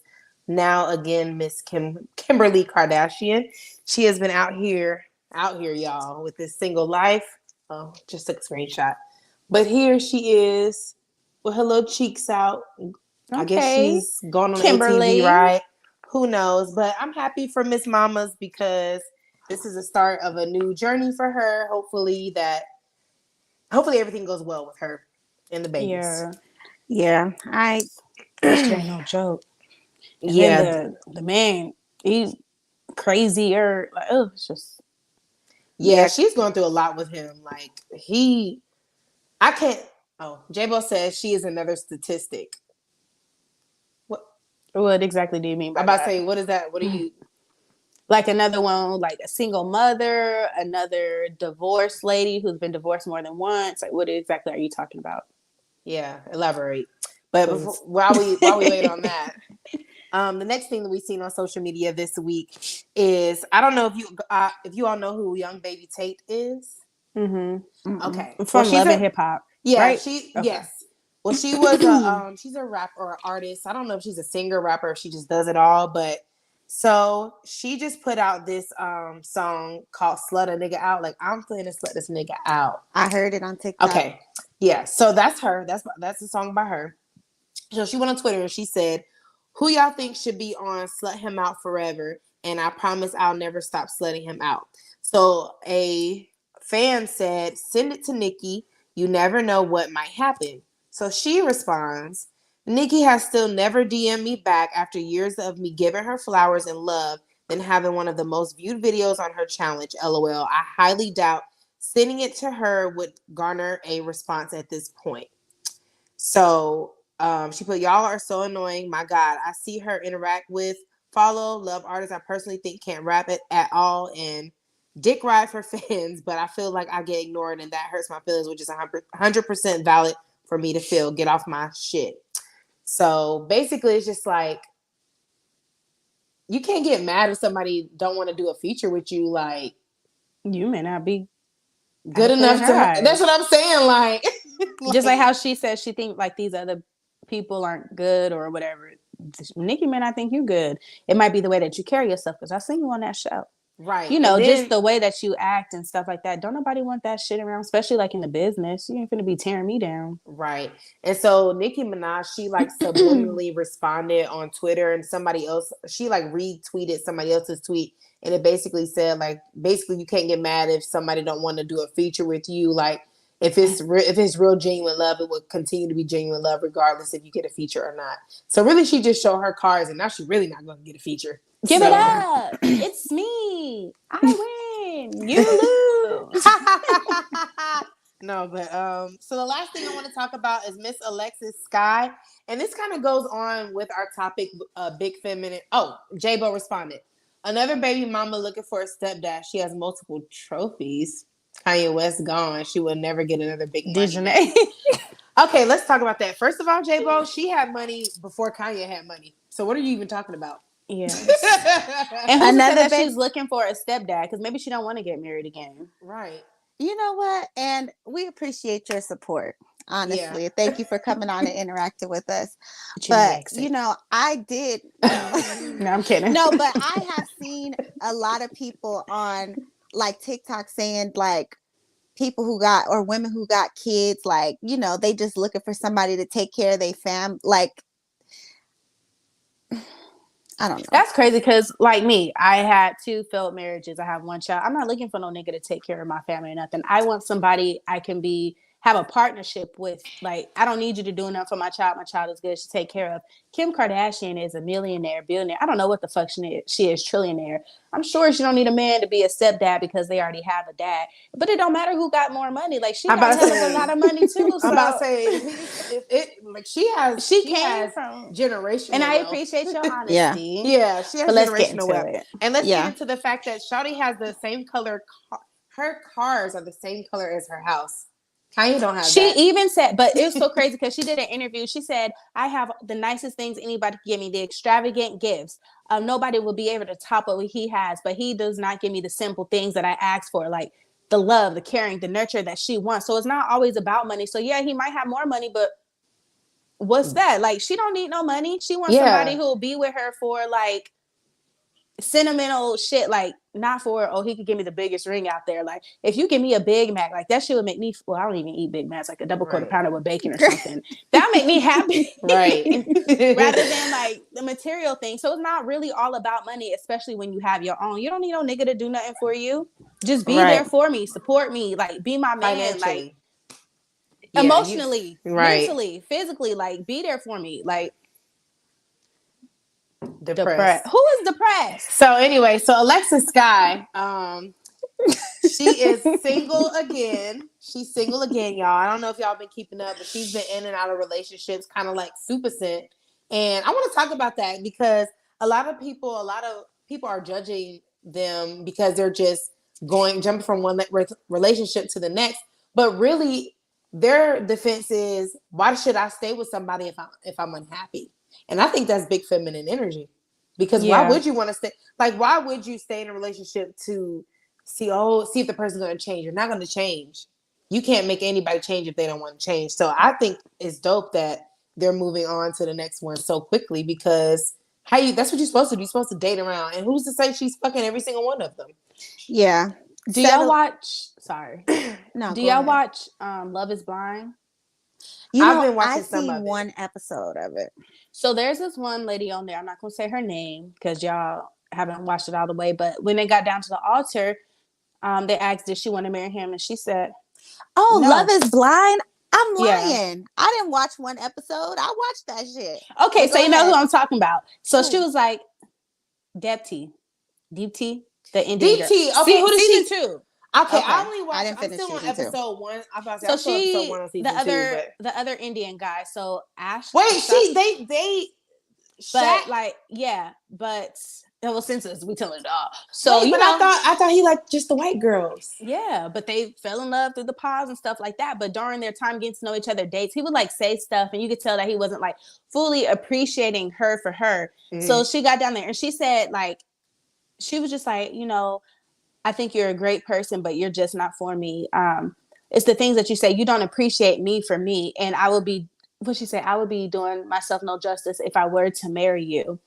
now again Miss Kimberly Kardashian. She has been out here, y'all, with this single life. Oh, just took a screenshot. But here she is with her little cheeks out. I guess
Okay.
she's gone on an ATV
Kimberly.
ride. Who knows? But I'm happy for Miss Mamas because this is the start of a new journey for her. Hopefully everything goes well with her and the babies.
Yeah.
That shit ain't no joke. And then
Yeah.
the man, he's crazier. Like, oh, it's just
Yeah, she's going through a lot with him. Like I can't. Oh, J-Bo says she is another statistic.
what exactly do you mean
I'm
by
about to
that?
say, what is that? What are you?
Like another one, like a single mother, another divorced lady who's been divorced more than once. Like, what exactly are you talking about?
Yeah, elaborate. But before,
Please.
while we wait on that, the next thing that we've seen on social media this week is I don't know if you all know who Young Baby Tate is.
Mm-hmm.
Okay, well
From
she's
Love and
a
Hip Hop,
yeah
right?
she
Okay.
yes Well, she was a she's a rapper or artist. I don't know if she's a singer, rapper, if she just does it all, but so she just put out this song called Slut a Nigga Out. Like, I'm feeling to slut this nigga out.
I heard it on TikTok.
Okay. Yeah. So that's her. That's the song by her. So she went on Twitter and she said, "Who y'all think should be on Slut Him Out Forever? And I promise I'll never stop slutting him out." So a fan said, "Send it to Nikki. You never know what might happen." So she responds, "Nikki has still never DM'd me back after years of me giving her flowers and love, then having one of the most viewed videos on her challenge. LOL. I highly doubt sending it to her would garner a response at this point." So she put, "Y'all are so annoying. My God, I see her interact with, follow, love artists I personally think can't rap it at all, and dick ride for fans, but I feel like I get ignored and that hurts my feelings, which is 100% valid for me to feel. Get off my shit." So basically, it's just like, you can't get mad if somebody don't want to do a feature with you. Like,
You may not be
good enough to her. That's what I'm saying. Like,
just like how she says she think like these other people aren't good or whatever. Nikki may not think you good. It might be the way that you carry yourself, because I seen you on that show.
right.
You know,
And
just
then,
the way that you act and stuff like that. Don't nobody want that shit around, especially like in the business. You ain't finna be tearing me down.
right. And so Nicki Minaj, she like subliminally responded on Twitter, and somebody else, she like retweeted somebody else's tweet, and it basically said, like, basically you can't get mad if somebody don't want to do a feature with you. Like, if it's real genuine love, it will continue to be genuine love regardless if you get a feature or not. So really, she just showed her cards, and now she's really not going to get a feature.
Give it
So
up. It's me. I win. You lose.
no, but so the last thing I want to talk about is Miss Alexis Sky, and this kind of goes on with our topic, big feminine. Oh, J-Bo responded, "Another baby mama looking for a stepdad. She has multiple trophies. Kanye West gone. She will never get another big money man."
Dejanay.
Okay, let's talk about that. First of all, J-Bo, she had money before Kanye had money. So what are you even talking about?
Yes. And who said
Another
that
big,
she's looking for a stepdad? Because maybe she don't want to get married again.
Right.
you know what? And we appreciate your support.
Yeah.
Honestly, thank you for coming on and interacting with us.
Janae
But
exit.
I did.
No, I'm kidding.
No, but I have seen a lot of people on like TikTok saying like people who got or women who got kids, like, they just looking for somebody to take care of their fam. Like, I don't know.
That's crazy because, like me, I had 2 failed marriages. I have 1 child. I'm not looking for no nigga to take care of my family or nothing. I want somebody I can have a partnership with. Like, I don't need you to do enough for my child. My child is good to take care of. Kim Kardashian is a millionaire, billionaire. I don't know what the fuck she is, trillionaire. I'm sure she don't need a man to be a stepdad because they already have a dad. But it don't matter who got more money. Like, she
I'm
got
about to
hell of a
say,
lot of money too.
I'm about to
So
say, if it like
she
she
came
has
from, and
generational
I
wealth.
appreciate your
Yeah.
honesty.
Yeah, she has
But let's get
generational
into
wealth.
it.
And let's get
Yeah.
into the fact that Shawty has the same color. Her cars are the same color as her house. Kanye don't have
She
that.
even said, but it was so crazy because she did an interview. She said, "I have the nicest things anybody can give me, the extravagant gifts. Nobody will be able to top what he has, but he does not give me the simple things that I ask for, like the love, the caring, the nurture that she wants." So it's not always about money. So yeah, he might have more money, but what's that? Like, she don't need no money. She wants somebody
Yeah,
who will be with her for like sentimental shit, like not for, oh, he could give me the biggest ring out there. Like, if you give me a Big Mac, like that shit would make me, well, I don't even eat Big Macs, like a double quarter
right,
pounder with bacon or something. That would make me happy.
right,
Rather than like the material thing. So it's not really all about money, especially when you have your own. You don't need no nigga to do nothing for you. Just be there
Right.
for me, support me, like be my man, like
financially. Yeah, you
emotionally,
right.
mentally, physically, like be there for me. Like, depressed.
Depressed.
Who is depressed?
So anyway, so Alexis Sky, she is single again. She's single again, y'all. I don't know if y'all been keeping up, but she's been in and out of relationships, kind of like Super Scent. And I want to talk about that because a lot of people are judging them because they're just jumping from one relationship to the next. But really, their defense is, why should I stay with somebody if I'm unhappy? And I think that's big feminine energy. Because why
Yeah.
would you want to stay? Like, why would you stay in a relationship to see if the person's going to change? You're not going to change. you can't make anybody change if they don't want to change. So I think it's dope that they're moving on to the next one so quickly because that's what you're supposed to do. You're supposed to date around. And who's to say she's fucking every single one of them?
Yeah.
Do y'all watch
No,
do
go
y'all
ahead.
watch Love is Blind?
You
I've
know,
been watching
I
some
seen
of it.
one episode of it.
So there's this one lady on there. I'm not gonna say her name because y'all haven't watched it all the way. But when they got down to the altar, they asked did she want to marry him, and she said,
"Oh,
no.
Love is Blind." I'm
Yeah.
lying. I didn't watch one episode. I watched that shit.
Okay,
But
so
go
you know who
ahead.
I'm talking about. So she
Who?
was like, Deepti, the Indian girl.
DT. Okay, who does
Season
she?
2.
Okay, I
Okay.
only
I
watched.
didn't
I'm
finish
still on
season 2.
episode 1.
So
I'm still on episode 1 on season 2. But
the other Indian guy. So Ash.
wait, they.
But
Shaq.
like, yeah, but well, since we telling it all. So
Wait,
you
but
know,
I thought he liked just the white girls.
yeah, but they fell in love through the pause and stuff like that. But during their time getting to know each other, dates, he would like say stuff, and you could tell that he wasn't like fully appreciating her for her.
Mm-hmm.
So she got down there and she said, like, she was just like, I think you're a great person, but you're just not for me. It's the things that you say. You don't appreciate me for me, and I would be. What she said, I would be doing myself no justice if I were to marry you.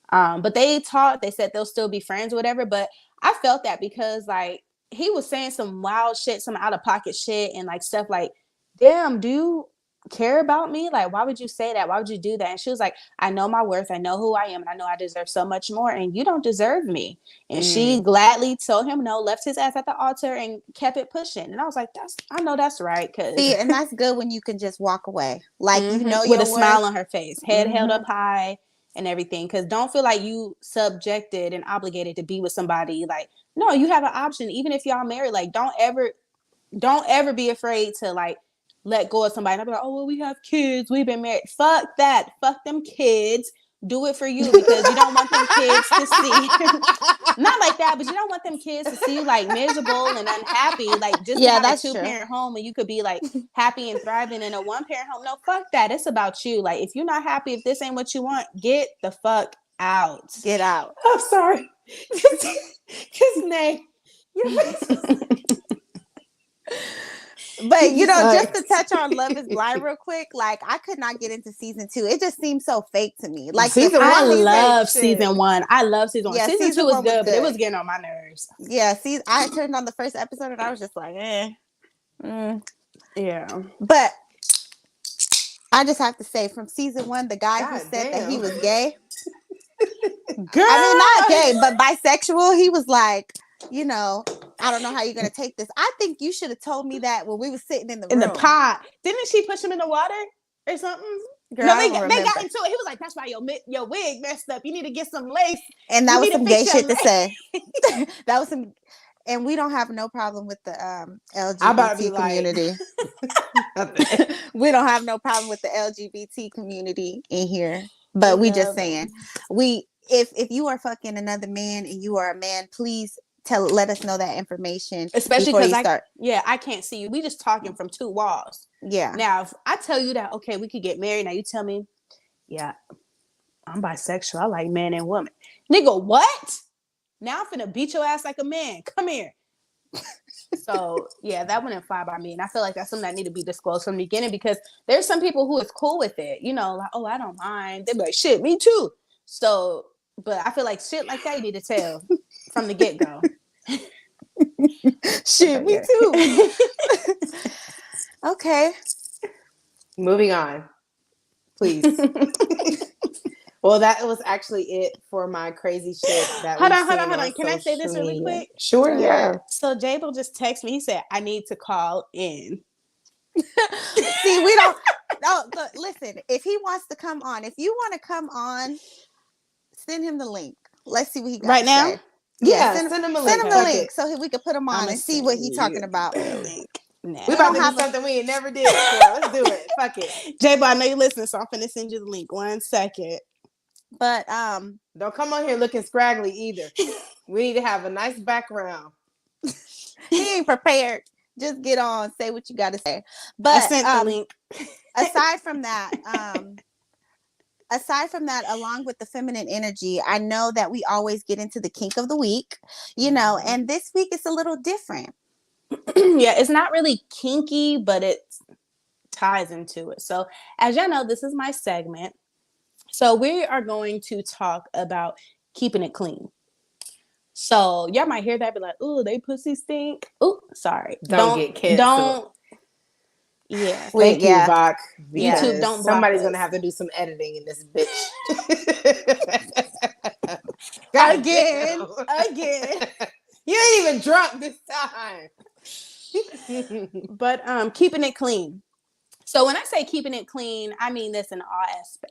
But they said they'll still be friends or whatever. But I felt that because like he was saying some wild shit, some out of pocket shit and like stuff like, damn, do you care about me? Like, why would you say that? Why would you do that? And she was like, I know my worth. I know who I am. And I know I deserve so much more. And you don't deserve me. And she gladly told him no, left his ass at the altar and kept it pushing. And I was like, I know that's right.
See, and that's good when you can just walk away. Like, you know
with
your
a smile
worth.
on her face, head held up high and everything. Because don't feel like you subjected and obligated to be with somebody. Like, no, you have an option. Even if y'all married, like, don't ever be afraid to like let go of somebody. And I'll be like, oh well, we have kids, we've been married. Fuck that. Fuck them kids. Do it for you because you don't want them kids to see. Not like that, but you don't want them kids to see you like miserable and unhappy. Like just to have a
that's
2-parent home and you could be like happy and thriving in a 1-parent home. No, fuck that. It's about you. Like if you're not happy, if this ain't what you want, get the fuck out.
Get out.
I'm sorry. His name.
But just to touch on Love is Blind real quick, like I could not get into season 2. It just seemed so fake to me. Like
I love season 1. I love season 1.
Yeah,
season 2 was
was
good, but it was getting on my nerves.
Yeah, I turned on the first episode and I was just like,
Yeah.
But I just have to say, from season 1, the guy who said that he was gay,
girl,
I mean not gay, but bisexual, he was like, I don't know how you're gonna take this. I think you should have told me that when we were sitting in the room.
The pot. Didn't she push him in the water or something?
Girl,
no, they got into it. He was like, "That's why your wig messed up. You need to get some lace."
And that was some gay shit to say. That was some. And we don't have no problem with the LGBT community. We don't have no problem with the LGBT community in here. But we just saying, if you are fucking another man and you are a man, please let us know that information,
especially because I can't see you. We just talking from 2 walls.
Yeah.
Now if I tell you that, okay, we could get married. Now you tell me, yeah, I'm bisexual. I like man and woman. Nigga, what? Now I'm finna beat your ass like a man. Come here. So yeah, that wouldn't fly by me, and I feel like that's something that need to be disclosed from the beginning because there's some people who is cool with it. Like, oh, I don't mind. They're like, shit, me too. So, but I feel like shit like that you need to tell from the get go.
Shit, me too. Okay.
Moving on, please. Well, that was actually it for my crazy shit. Hold on.
Can I say this really quick?
Sure, yeah.
So Jable just texted me. He said, I need to call in.
See, we don't. No, listen. If he wants to come on, if you want to come on, send him the link. Let's see what he got
right now.
Say.
Yeah, send him a link.
Send him the link so we can put him on and see what he's talking about.
Nah.
We about to do something we ain't never did before. Let's do it. Fuck it.
Jabo, I know you're listening, so I'm finna send you the link. 1 second.
But
don't come on here looking scraggly either. We need to have a nice background.
He ain't prepared. Just get on, say what you got to say. But
I sent the link.
aside from that, along with the feminine energy, I know that we always get into the kink of the week, and this week is a little different.
Yeah, it's not really kinky, but it ties into it. So, as y'all know, this is my segment. So, we are going to talk about keeping it clean. So, y'all might hear that, be like, "Ooh, they pussy stink." Ooh, sorry.
Don't get canceled.
Don't. Yeah.
Thank you, Vok.
YouTube,
Because
don't block
somebody's
us.
gonna have to do some editing in this bitch. God
Again.
You ain't even drunk this time.
But keeping it clean. So when I say keeping it clean, I mean this in all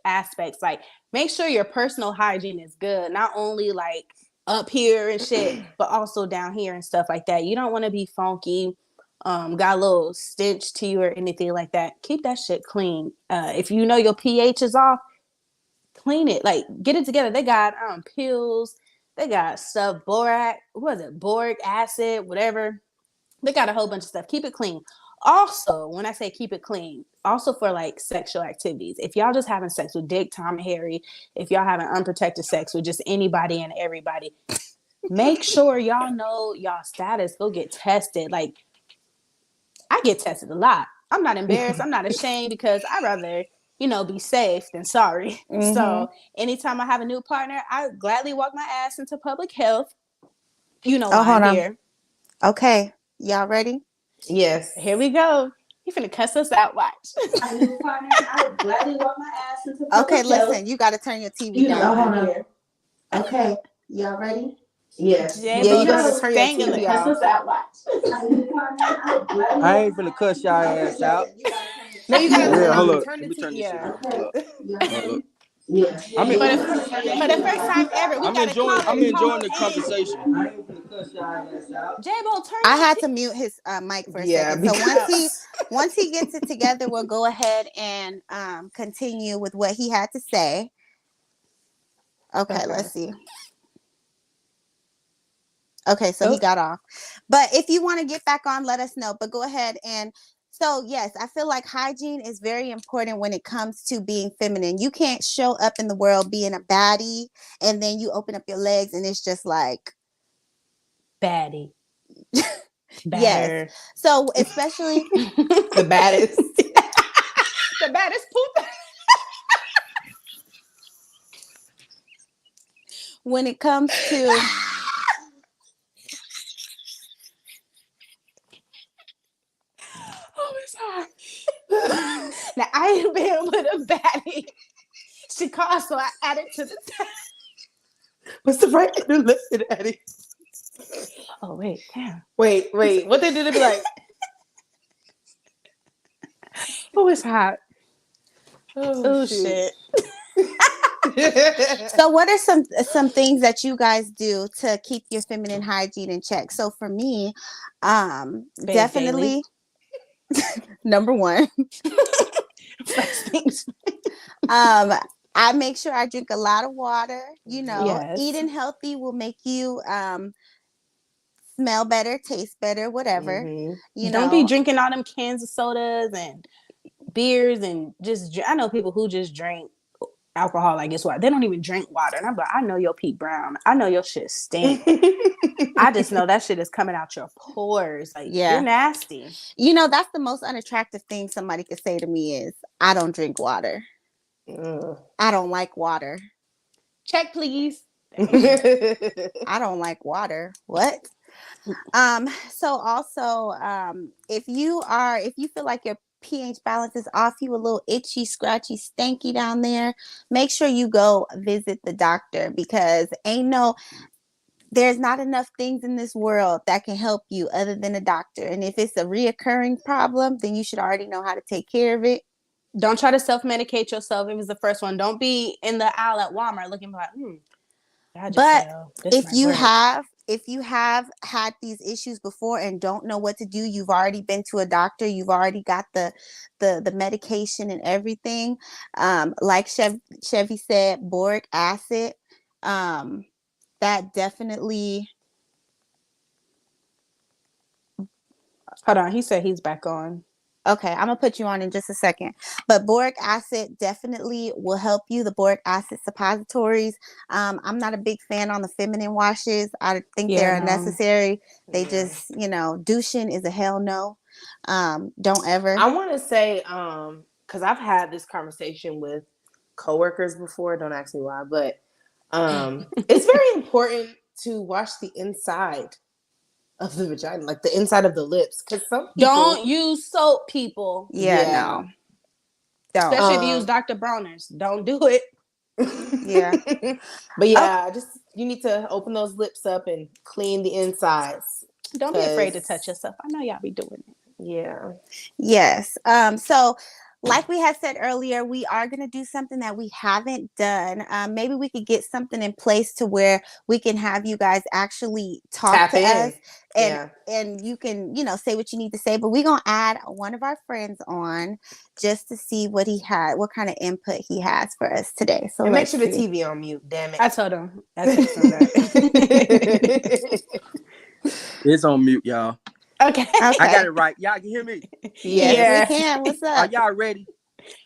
aspects. Like, make sure your personal hygiene is good, not only like up here and shit, but also down here and stuff like that. You don't want to be funky, got a little stench to you or anything like that. Keep that shit clean. If you know your pH is off, clean it. Like, get it together. They got pills. They got stuff, boric acid, whatever. They got a whole bunch of stuff. Keep it clean. Also, when I say keep it clean, also for like sexual activities. If y'all just having sex with Dick, Tom, and Harry, if y'all having unprotected sex with just anybody and everybody, make sure y'all know y'all status. Go get tested. Like, I get tested a lot. I'm not embarrassed. I'm not ashamed because I'd rather, be safe than sorry.
Mm-hmm.
So anytime I have a new partner, I gladly walk my ass into public health. You know why I'm here.
Okay. Y'all ready?
Yes.
Here we go. You finna cuss us out. Watch. A new partner, I would gladly walk my ass into public
health.
listen.
You got to turn your TV down.
Why I'm here.
Okay. Y'all ready?
Yes.
Yeah,
you gotta turn your TV
cuss
off.
us out. Watch.
I ain't finna cuss y'all ass out.
No, you gotta
Hold up.
turn the
Let me turn
TV.
this shit
Yeah.
down. Hold up.
Yeah.
I'm
For the first time ever, we got a caller.
I'm enjoying the
Call in.
conversation. I ain't finna cuss y'all ass out.
J-Bo, turn
I
your
had to mute his mic for a
Yeah,
second. So
because
once he gets it together, we'll go ahead and continue with what he had to say. Okay. Let's see. Okay, so he got off. But if you want to get back on, let us know. But go ahead. And so, yes, I feel like hygiene is very important when it comes to being feminine. You can't show up in the world being a baddie and then you open up your legs and it's just like
baddie.
Yes. So especially
the baddest.
The baddest poop.
When it comes to
it's hard. Now I ain't been with a baddie. She called, so I added to the text.
What's the right way to listen, Eddie?
Oh wait, damn.
Wait. What they did to be like?
Oh, it's hot.
Oh shit.
So what are some things that you guys do to keep your feminine hygiene in check? So for me, definitely number one.
First things.
I make sure I drink a lot of water.
Yes.
Eating healthy will make you smell better, taste better, whatever.
Mm-hmm.
Don't be drinking all them cans of sodas and beers and I know people who just drink alcohol like it's water. They don't even drink water. And I'm like, I know your Pete Brown. I know your shit stink. I just know that shit is coming out your pores. Like, you're nasty.
That's the most unattractive thing somebody could say to me is, I don't drink water. I don't like water.
Check, please.
I don't like water. What? So also, if you feel like your pH balance is off, you a little itchy, scratchy, stanky down there, make sure you go visit the doctor because there's not enough things in this world that can help you other than a doctor. And if it's a reoccurring problem, then you should already know how to take care of it.
Don't try to self-medicate yourself. It was the first one. Don't be in the aisle at Walmart looking like,
But if you have had these issues before and don't know what to do, you've already been to a doctor, you've already got the medication and everything. Like Chevy said, boric acid. That definitely.
Hold on, he said he's back on.
Okay, I'm gonna put you on in just a second. But boric acid definitely will help you. The boric acid suppositories. I'm not a big fan on the feminine washes. I think
Yeah,
they're
no.
unnecessary. They
Yeah.
just, douching is a hell no. Don't ever.
I want to say, because I've had this conversation with coworkers before. Don't ask me why, but it's very important to wash the inside of the vagina, like the inside of the lips, because some
Don't
people,
use soap, people.
Yeah,
yeah,
no, don't.
Especially if you use Dr. Bronner's. Don't do it.
Yeah.
but
Okay.
yeah, just you need to open those lips up and clean the insides,
Don't be afraid to touch
because
yourself. I know y'all be doing it.
yeah,
Yes. So like we had said earlier, we are going to do something that we haven't done. Maybe we could get something in place to where we can have you guys actually talk
tap
to us
in,
and
yeah.
you can, say what you need to say, but we're going to add one of our friends on just to see what kind of input he has for us today. So
And make
let's
sure the
see.
TV on mute. Damn
I told him. I text him that.
it.
It's on mute, y'all.
Okay.
I got
Okay.
it right. Y'all can hear me.
Yes,
Yes.
we
Yeah.
can. What's
Are
up?
y'all ready?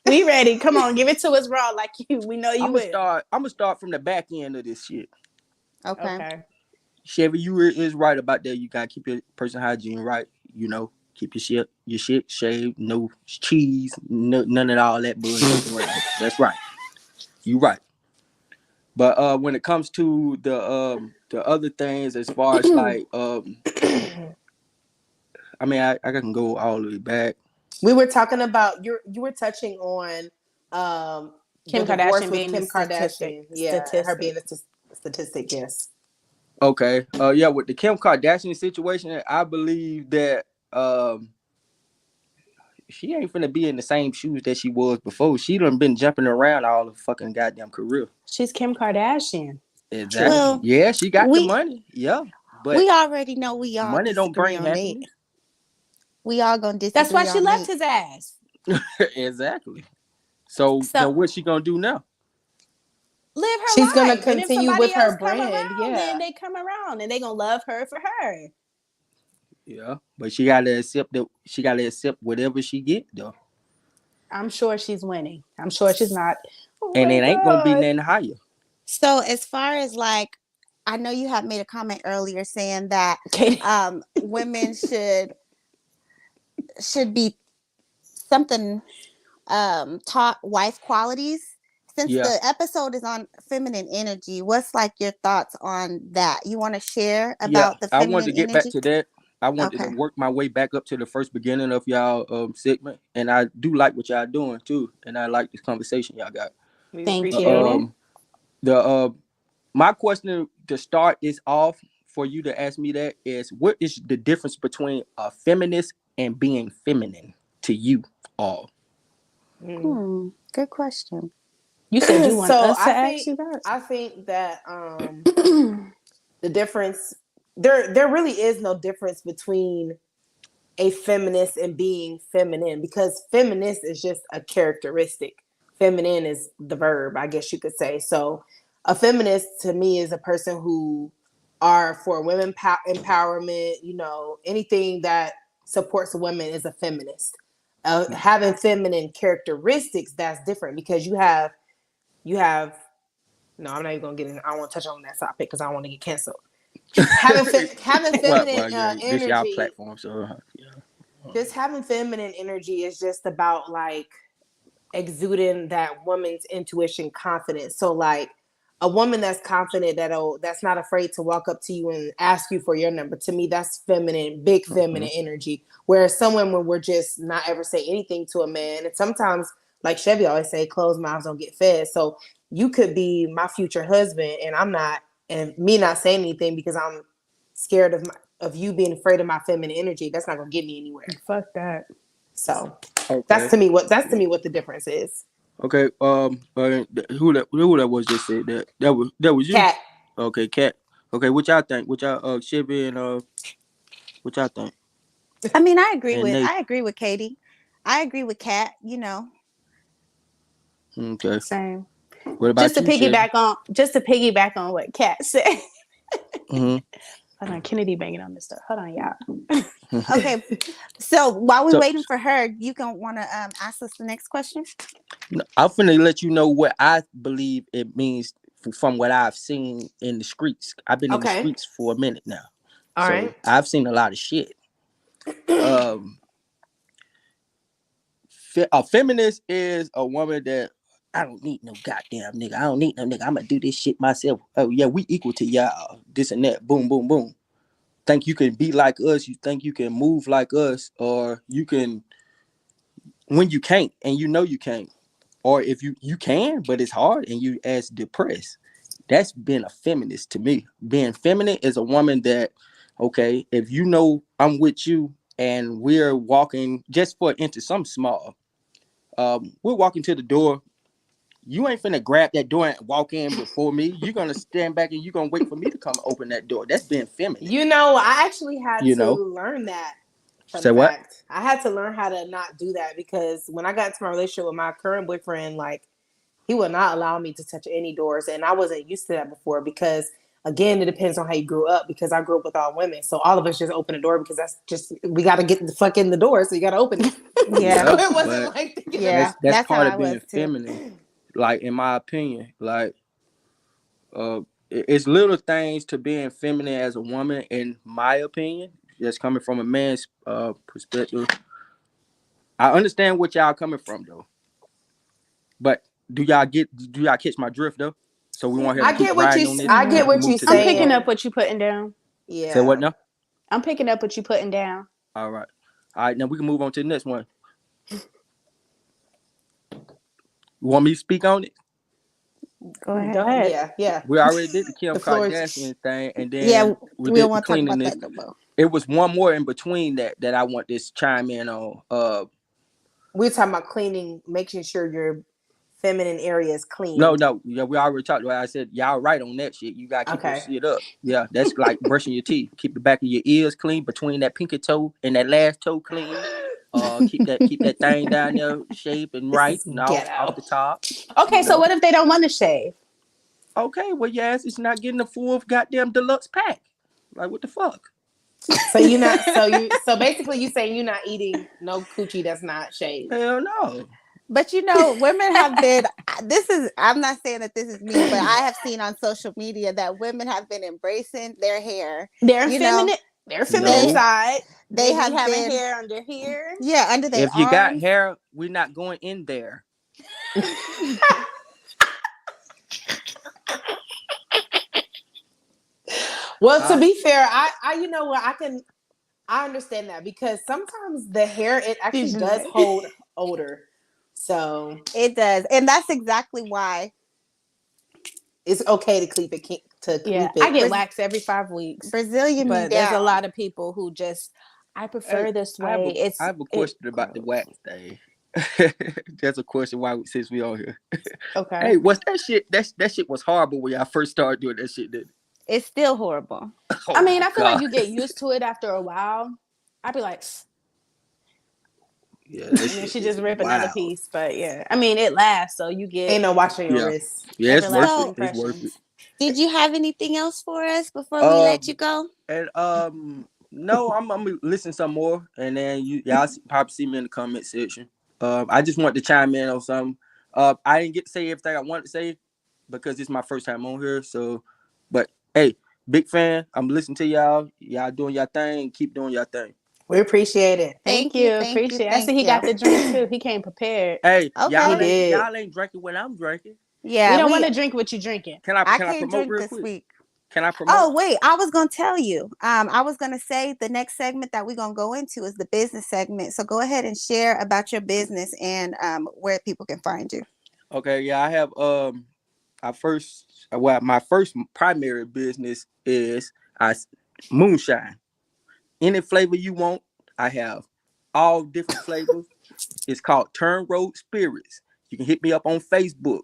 We ready. Come on, give it to us raw like you. We know you
I'm
will.
gonna start from the back end of this shit.
Okay.
Okay.
Chevy, you is right about that. You gotta keep your personal hygiene right. Keep your shit shaved. No cheese. None of all that bullshit. Right. That's right. You right. But when it comes to the other things, as far as like I mean, I can go all the way back.
We were talking about you were touching on the
Kim
divorce
Kardashian
with
being a
Kim
statistic.
Kardashian. Yeah, her
Statistic.
being a statistic. Yes.
Okay. Yeah, with the Kim Kardashian situation, I believe that she ain't finna be in the same shoes that she was before. She done been jumping around all the fucking goddamn career.
She's Kim Kardashian.
Exactly.
True.
Well,
Yeah, she got the
we
money. Yeah, but
we already know we all
money don't
disagree
bring
on that.
happiness.
We all gonna
That's why
disagree
she
on
left
that.
his ass.
Exactly. So
So
what's she gonna do now?
live
She's
her
gonna
life. And if
continue
somebody
with
else
her
come
brand.
around, then
Yeah.
they come around and they gonna love her for her.
Yeah, but she gotta accept that she gotta accept whatever she get though,
I'm sure she's winning. I'm sure she's not. Oh
and
my
it ain't gonna be
God.
nothing higher.
So as far as like, I know you had made a comment earlier saying that
Katie.
women should be something taught wife qualities. Since
Yeah,
the episode is on feminine energy, what's like your thoughts on that? You want to share
yeah.
about the
I wanted
feminine
to get back
energy?
to that. I wanted to
Okay.
work my way back up to the first beginning of y'all segment, and I do like what y'all doing too, and I like this conversation y'all got.
We
Thank
But,
appreciate it.
you.
the my question to start this off for you to ask me that is, what is the difference between a feminist and being feminine to you all?
Mm.
Good question.
You said you want
So
us to ask you that?
I think that the difference there really is no difference between a feminist and being feminine, because feminist is just a characteristic. Feminine is the verb, I guess you could say. So a feminist to me is a person who are for women empowerment, anything that supports women is a feminist. Having feminine characteristics, that's different, because you have no, I'm not even gonna get in. I don't want to touch on that topic because I don't want to get canceled. Having feminine
Well, yeah, this y'all
energy,
platform, so yeah.
just having feminine energy is just about like exuding that woman's intuition, confidence. So like a woman that's confident, that's not afraid to walk up to you and ask you for your number. To me, that's feminine, big feminine energy. Whereas some women will just not ever say anything to a man. And sometimes, like Chevy always say, closed mouths don't get fed. So you could be my future husband, and I'm not, and me not saying anything because I'm scared of you being afraid of my feminine energy. That's not gonna get me anywhere.
Fuck that.
So
Okay.
that's to me what the difference is.
Okay. Who that was just said that? That was you.
Cat.
Okay, Cat. Okay, what y'all think? What y'all Chevy and what y'all think?
I mean,
And Nate.
I agree with Katie. I agree with Kat,
Okay.
Same.
What about you, Chevy?
Just to piggyback on what Kat said.
Mm-hmm.
Hold on, Kennedy banging on this stuff. Hold on, y'all.
Okay. So while we're
So
waiting for her, you can want to ask us the next question.
I'm finna let you know what I believe it means from what I've seen in the streets. I've been in the
Okay.
streets for a minute now,
All
so
right.
I've seen a lot of shit. Um, a feminist is a woman that I don't need no goddamn nigga. I don't need no nigga. I'm gonna do this shit myself. Oh yeah, we equal to y'all. This and that. Boom, boom, boom. Think you can be like us? You think you can move like us, or you can when you can't, and you know you can't, or if you can, but it's hard, and you as depressed. That's been a feminist to me. Being feminine is a woman that, okay, if you know I'm with you and we're walking just for into some small, we're walking to the door. You ain't finna grab that door and walk in before me. You're gonna stand back and you're gonna wait for me to come open that door. That's being feminine.
You know, I actually had
You
to
know?
learn that. Fun
Say what?
fact. I had to learn how to not do that because when I got into my relationship with my current boyfriend, like he would not allow me to touch any doors. And I wasn't used to that before because again, it depends on how you grew up because I grew up with all women. So all of us just open the door because that's just we gotta get the fuck in the door, so you gotta open it.
Yeah.
So
Yeah,
it wasn't
but
like thinking
Yeah.
about
that's
That's how
part
I
of
was
being
too.
feminine. Like in my opinion, like it's little things to being feminine as a woman. In my opinion, just coming from a man's perspective, I understand what y'all coming from though. But do y'all catch my drift though? So we want her to
I
keep
get what
riding
you
on this
I
so we
get
Mhm.
can
what
move
you
to the
I'm
next
picking
part.
up
saying.
what you putting down.
Say what
Yeah.
now?
I'm picking up what you putting down.
All right. All right, now we can move on to the next one. You want me to speak on it?
Go
Go
ahead.
ahead.
Yeah.
We already did the Kim
The floor is
Kardashian thing, and
Yeah,
then we
we don't
did the
want to talk about
cleanliness.
that no more.
It was one more in between that I want this chime in on.
we're talking about cleaning, making sure your feminine area is
No,
clean.
no, yeah, we already talked about it. I said y'all right on that shit. You gotta keep your
Okay.
shit up. Yeah, that's like brushing your teeth. Keep the back of your ears clean, between that pinky toe and that last toe clean. Keep that thing down there, shape and
This
right,
is
and off
ghetto.
the top.
Okay,
You
so
know.
what if they don't want to shave?
Okay, well, your ass is not getting the full goddamn deluxe pack. Like what the fuck?
So you not so basically you saying you're not eating no coochie that's not shaved.
Hell no.
But you know, women have been, this is, I'm not saying that this is me, but I have seen on social media that women have been embracing their hair.
Their
You know,
feminine, their feminine
they
No.
side.
they
They be
have
having
been,
hair under here.
yeah, under their
If you got
arms.
hair, we're not going in there.
Well, to
Huh?
be fair, I you know what I understand that because sometimes the hair it actually does
Dejanay.
hold odor. So
It does. And that's exactly why
it's okay to
Yeah,
clip
I
it.
get waxed every 5 weeks,
Brazilian me
but there's a
down.
lot of people who just I
Hey,
prefer this
I have a
way.
I
It's
have a
it
question about the
grows.
wax thing. That's a question why since we on here.
Okay.
Hey, what's that shit? That shit was horrible when y'all first started doing that shit. Did
It's still horrible.
I
Oh
mean,
my
I feel like
god.
you get used to it after a while. I'd be like,
Yeah, that
and then
shit
she
is
just rip another
wild.
piece. But yeah, I mean, it lasts, so you get
Ain't no watching your
Yeah.
wrists.
Yeah, it's worth
everlasting
it.
So,
It's worth it.
impressions.
did you have anything else for us before we let you
Um
go?
and no, I'm gonna listen some more and then y'all probably see me in the comment section. I just want to chime in on something. I didn't get to say everything I wanted to say because it's my first time on here. So, but hey, big fan. I'm listening to y'all. Y'all doing your thing. Keep doing your thing.
We appreciate it.
Thank
Thank you,
you,
thank you,
appreciate it. I see
thank
he
you.
got the drink too. He came prepared.
Hey,
He
Okay.
did.
y'all ain't drinking what I'm drinking.
We
Yeah,
don't want to drink what you drinking.
I
Can I
can't
promote
drink
real
this
quick?
week.
Can I promote?
Oh, wait, I was going to tell you. I was going to say the next segment that we're going to go into is the business segment. So go ahead and share about your business and where people can find you.
Okay, yeah, I have my first primary business is moonshine. Any flavor you want, I have all different flavors. It's called Turn Road Spirits. You can hit me up on Facebook.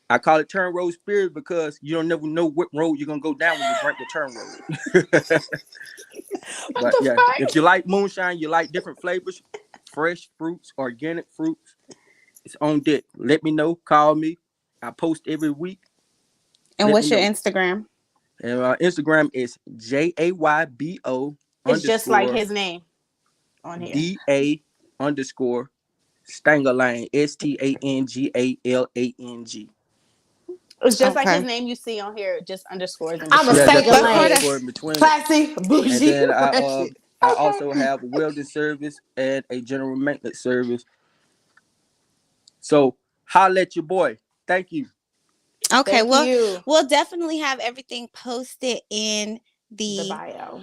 I call it Turn Road Spirits because you don't never know what road you're gonna go down when you drink the turn road.
What
But
the
yeah,
fuck?
if you like moonshine, you like different flavors, fresh fruits, organic fruits, it's on deck. Let me know. Call me. I post every week.
And
Let me
what's your
know.
Instagram?
And Instagram is JAYBO.
It's just like
underscore
his name on here.
DA underscore Stangalang, STANGALANG.
It's just like his
Okay.
name you see on here, just underscores in
I'm a
between.
Yeah, just
stank
put an
Before the
lane.
underscore in between it.
Classy,
And
bougie,
then
ratchet.
I
Okay.
also have a welding service and a general maintenance service. So holla at your boy. Thank you.
Okay,
Thank
well,
you.
we'll definitely have everything posted in
The
the
bio.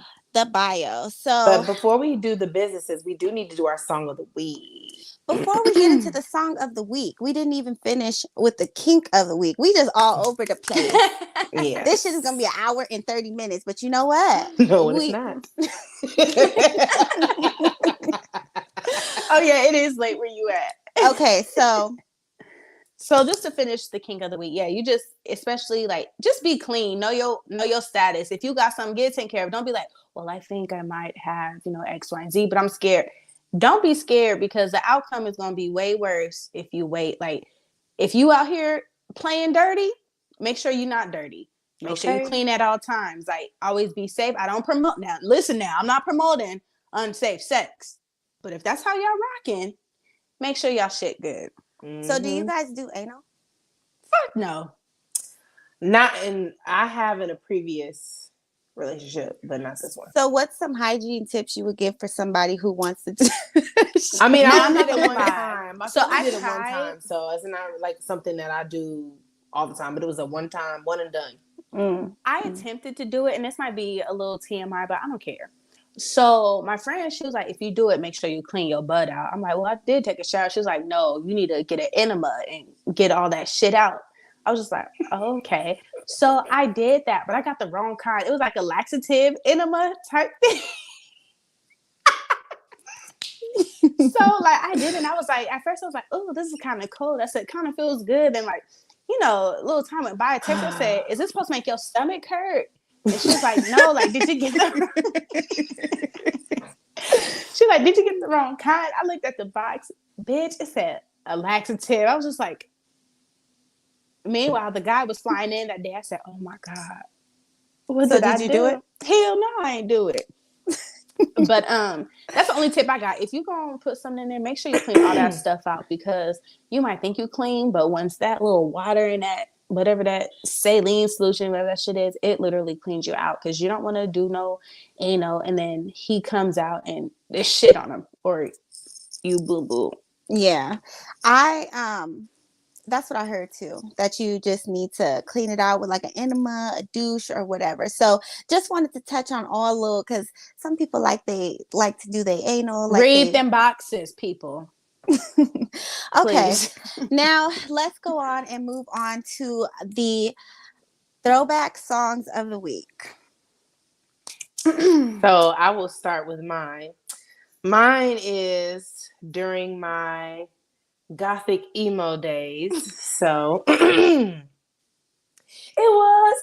bio. So
But before we do the businesses, we do need to do our song of the week.
before we get into the song of the week, we didn't even finish with the kink of the week. We just all over the place.
Yeah.
This shit is gonna be an hour and 30 minutes, but you know what?
No, and it's
We
not.
Oh yeah, it is late where you at.
okay, so
So just to finish the kink of the week, yeah, you just especially like just be clean. Know your status. If you got something, get it taken care of. Don't be like, well, I think I might have, X, Y, and Z, but I'm scared. Don't be scared because the outcome is gonna be way worse if you wait. Like if you out here playing dirty, make sure you're not dirty. Make sure you
Okay.
clean at all times. Like always be safe. I don't promote now. Listen now, I'm not promoting unsafe sex. But if that's how y'all rocking, make sure y'all shit good.
so do you
Mhm.
guys do anal?
Fuck no.
Not in. I have in a previous relationship, but not this one.
So what's some hygiene tips you would give for somebody who wants to do
I mean,
Now,
I
I'm
only
not
did it
gonna
one
lie.
time. I
So
only
I
did it one
tried-
time, so it's not like something that I do all the time. But it was a one time, one and done.
I attempted to do it, and this might be a little TMI, but I don't care. So my friend, she was like, if you do it, make sure you clean your butt out. I'm like, well, I did take a shower. She was like, no, you need to get an enema and get all that shit out. I was just like, oh, okay. So I did that, but I got the wrong kind. It was like a laxative enema type thing. So like I did, and I was like, at first I was like, oh, this is kind of cold. I said, kind of feels good. And like, a little time went by. A text said, is this supposed to make your stomach hurt? And she was like, no, like, did you get the She like, did you get the wrong kind? I looked at the box, bitch, it said a laxative. I was just like, meanwhile, the guy was flying in that day. I said, oh my God. What
So
did I
did you do it?
Hell no, I ain't do it. But that's the only tip I got. If you gonna put something in there, make sure you clean all that stuff out because you might think you clean, but once that little water and that whatever that saline solution, whatever that shit is, it literally cleans you out because you don't want to do no anal and then he comes out and there's shit on him or you boo boo.
Yeah. That's what I heard too. That you just need to clean it out with like an enema, a douche, or whatever. So just wanted to touch on all little because some people they like to do their anal.
Read them boxes, people.
Okay.
Please.
Now let's go on and move on to the throwback songs of the week.
So I will start with mine. Mine is during my gothic emo days. So it was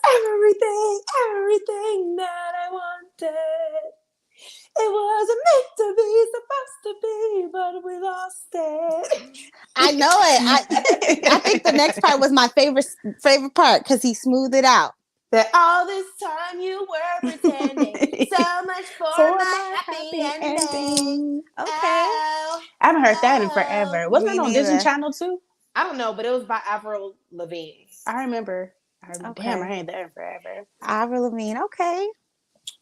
everything that I wanted. It wasn't meant to be, supposed to be, but we lost it.
I know it. I think the next part was my favorite part because he smoothed it out.
That all this time you were pretending so much for my happy ending.
Okay.
Oh,
I haven't heard that in forever. Wasn't
Me
that on Disney
neither.
Channel too?
I don't know, but it was by Avril Lavigne.
I remember.
Okay.
Damn, I ain't there in forever.
Avril Lavigne. Okay.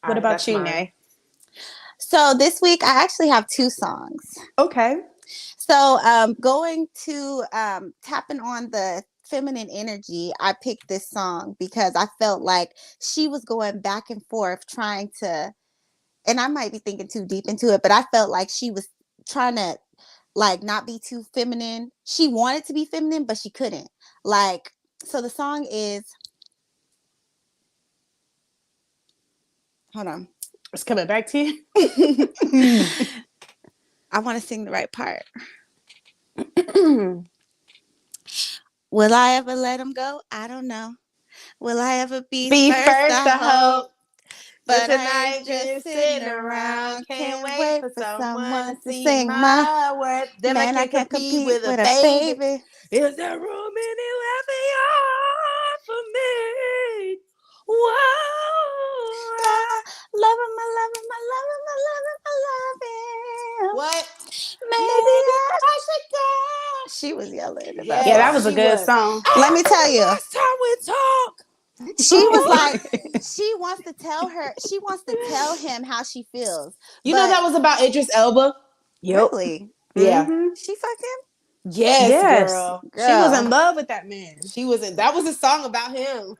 What about you, Nay?
So this week I actually have two songs.
Okay.
So going to tapping on the feminine energy, I picked this song because I felt like she was going back and forth trying to, and I might be thinking too deep into it, but I felt like she was trying to like not be too feminine. She wanted to be feminine, but she couldn't. Like, so the song is, hold on.
It's coming back to you.
I want to sing the right part. Will I ever let him go? I don't know. Will I ever be first? I hope. But
tonight
I'm just
sitting around, can't wait for someone to sing my worth. Then
man,
I can't compete with a baby. Is there room anywhere beyond for me? Whoa,
love him, I love him, I love him, I yelling in that
Yeah,
Yes,
that
song.
was a
she
good
was.
song.
Let me tell you,
Last time we talk.
she was like, she wants to tell him how she feels.
You know
But
that was about Idris Elba?
Yep.
really,
Yeah.
Mm-hmm.
she fucked him?
Yes,
Yes.
girl.
She was in
Girl,
love with that man.
She was in. That was a song about him.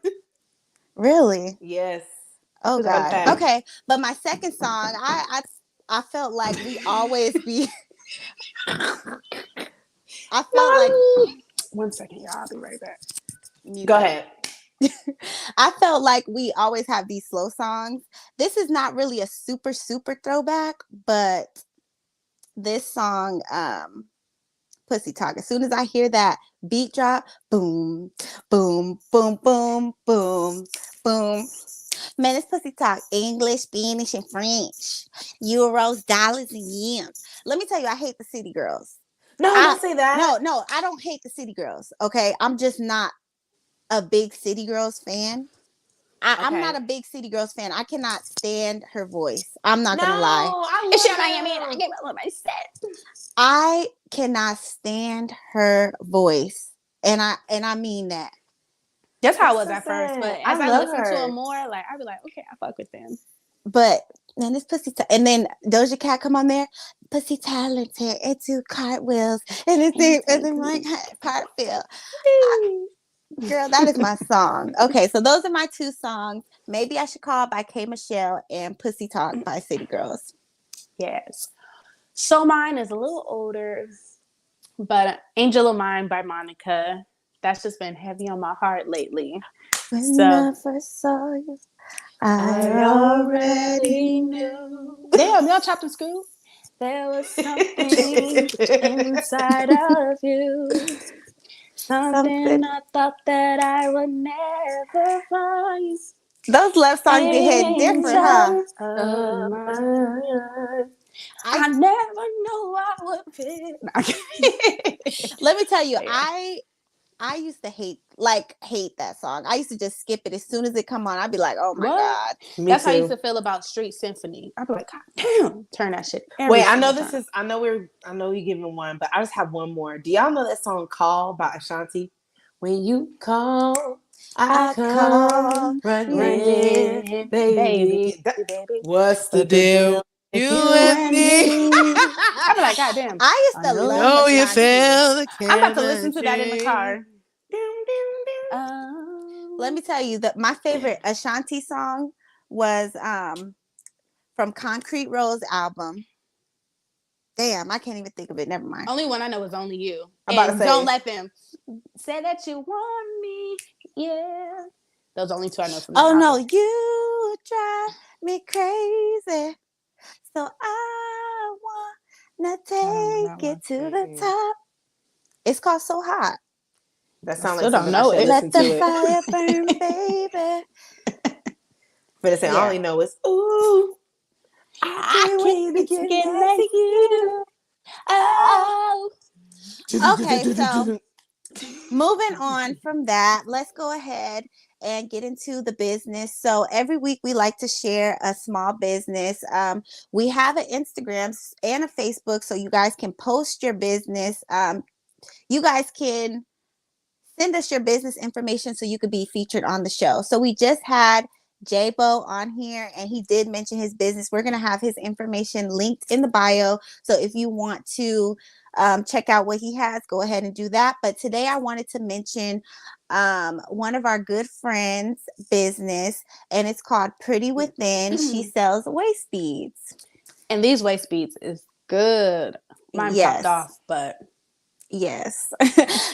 really?
Yes.
Oh
Who's that?
Fun
God.
fact.
Okay, but my second song, I felt like we always be. I felt like
1 second, y'all. I'll be right back.
Go
mute.
ahead.
I felt like we always have these slow songs. This is not really a super throwback, but this song, Pussy Talk. As soon as I hear that beat drop, boom, boom, boom, boom, boom, boom. Man, it's Pussy Talk. English, Spanish, and French. Euros, dollars, and yens. Let me tell you, I hate the city girls.
No,
I
don't say that.
no, I don't hate the city girls. Okay, I'm just not a big City Girls fan. I'm not
Okay.
a big City Girls fan. I cannot stand her voice. I'm not
No,
gonna lie.
I
It's
love
your Miami, and I
them.
gave it my set.
I cannot stand her voice, and I mean that.
That's how
That's
it was
so
at first. But
sad.
as
I
I
love
listened to
her.
it more, like I'd be like, okay, I fuck with them.
But man, this and then Doja Cat come on there, pussy talented, and do cartwheels, and then like part feel. Girl, that is my song. Okay, so those are my two songs. Maybe I Should Call by K Michelle and Pussy Talk by City Girls.
Yes. So mine is a little older, but Angel of Mine by Monica. That's just been heavy on my heart lately.
When
So
I first saw you, I
I
already
already
knew.
knew.
damn, y'all chopped and screwed. There was something inside of you. Something
Something.
I thought that I would never find.
Those love songs be hitting different, huh?
Angel of mine.
I
I never knew I would fit.
let me tell you,
Yeah.
I used to hate that song. I used to just skip it as soon as it come on. I'd be like, oh my
What?
God.
Me
That's how I used
too.
to feel about Street Symphony. I'd be like, God damn, turn that shit every
Wait, I know
single
this
time.
is. I know you're giving one, but I just have one more. Do y'all know that song "Call" by Ashanti? When you call, I
I call
come running in,
Running, baby,
baby.
baby.
What's the
What the
deal?
deal? You
You
and
and
me.
me. I'd be like, God damn.
I used
I
to
know
love
you.
Know you
Ashanti.
feel the
I'm about to listen to that in the
chemistry.
car.
Let me tell you that my favorite Ashanti song was from Concrete Rose album. Damn, I can't even think of it. Never mind.
Only one I know is Only You.
I'm about to
And Don't
say.
Let Them Say That You Want Me. Yeah. Those are only two I know from that
Oh no,
album.
you drive me crazy. So I wanna
I don't know that
take
one.
it to the
Mm-mm.
top. It's called So Hot.
That
I
sounds
still
like
don't
something I
know
should
it.
listen
Let the
to it.
fire burn, baby.
But it's I
Yeah.
only know it's ooh. I
I
can't
can't
wait to
wait to
get
get
next to
next to
you.
you. Oh.
Okay, so moving on from that, let's go ahead and get into the business. So every week we like to share a small business. We have an Instagram and a Facebook, so you guys can post your business. You guys can send us your business information so you could be featured on the show. So we just had J-Bo on here and he did mention his business. We're going to have his information linked in the bio. So if you want to check out what he has, go ahead and do that. But today I wanted to mention one of our good friends' business, and it's called Pretty Within. She sells waist beads.
And these waist beads is good. Mine popped
Yes.
off, but
Yes.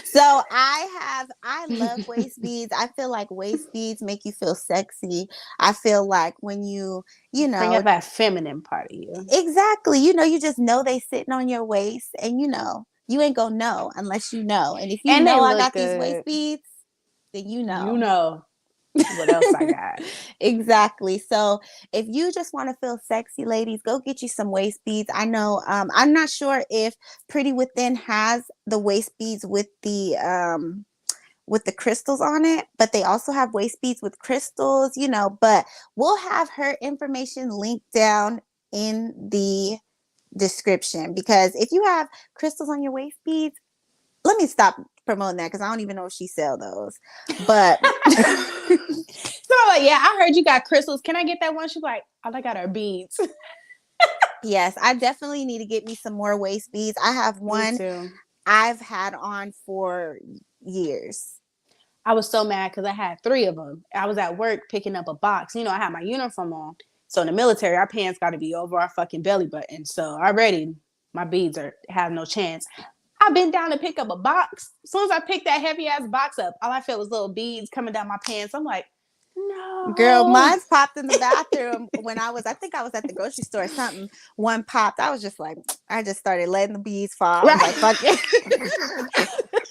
So I love waist beads. I feel like waist beads make you feel sexy. I feel like when you
bring
know,
out that feminine part of you.
exactly, you just know they sitting on your waist and you ain't gonna know unless you know. And if you
And they
know I
look
got these waist
good.
beads, then you
You
know.
know what else I got.
Exactly. So if you just want to feel sexy, ladies, go get you some waist beads. I know I'm not sure if Pretty Within has the waist beads with the crystals on it, but they also have waist beads with crystals, but we'll have her information linked down in the description, because if you have crystals on your waist beads, let me stop promoting that because I don't even know if she sell those. But
So I'm like, yeah, I heard you got crystals. Can I get that one? She's like, all I got are beads.
yes, I definitely need to get me some more waist beads. I have
Me
one
too.
I've had on for years.
I was so mad because I had 3 of them. I was at work picking up a box. You know, I had my uniform on. So in the military, our pants got to be over our fucking belly button. So already my beads have no chance. I bent down to pick up a box. As soon as I picked that heavy ass box up, all I felt was little beads coming down my pants. I'm like,
Girl,
no.
mine's popped in the bathroom when I think I was at the grocery store or something. One popped. I was just like, I just started letting the beads fall. I was like, fuck it.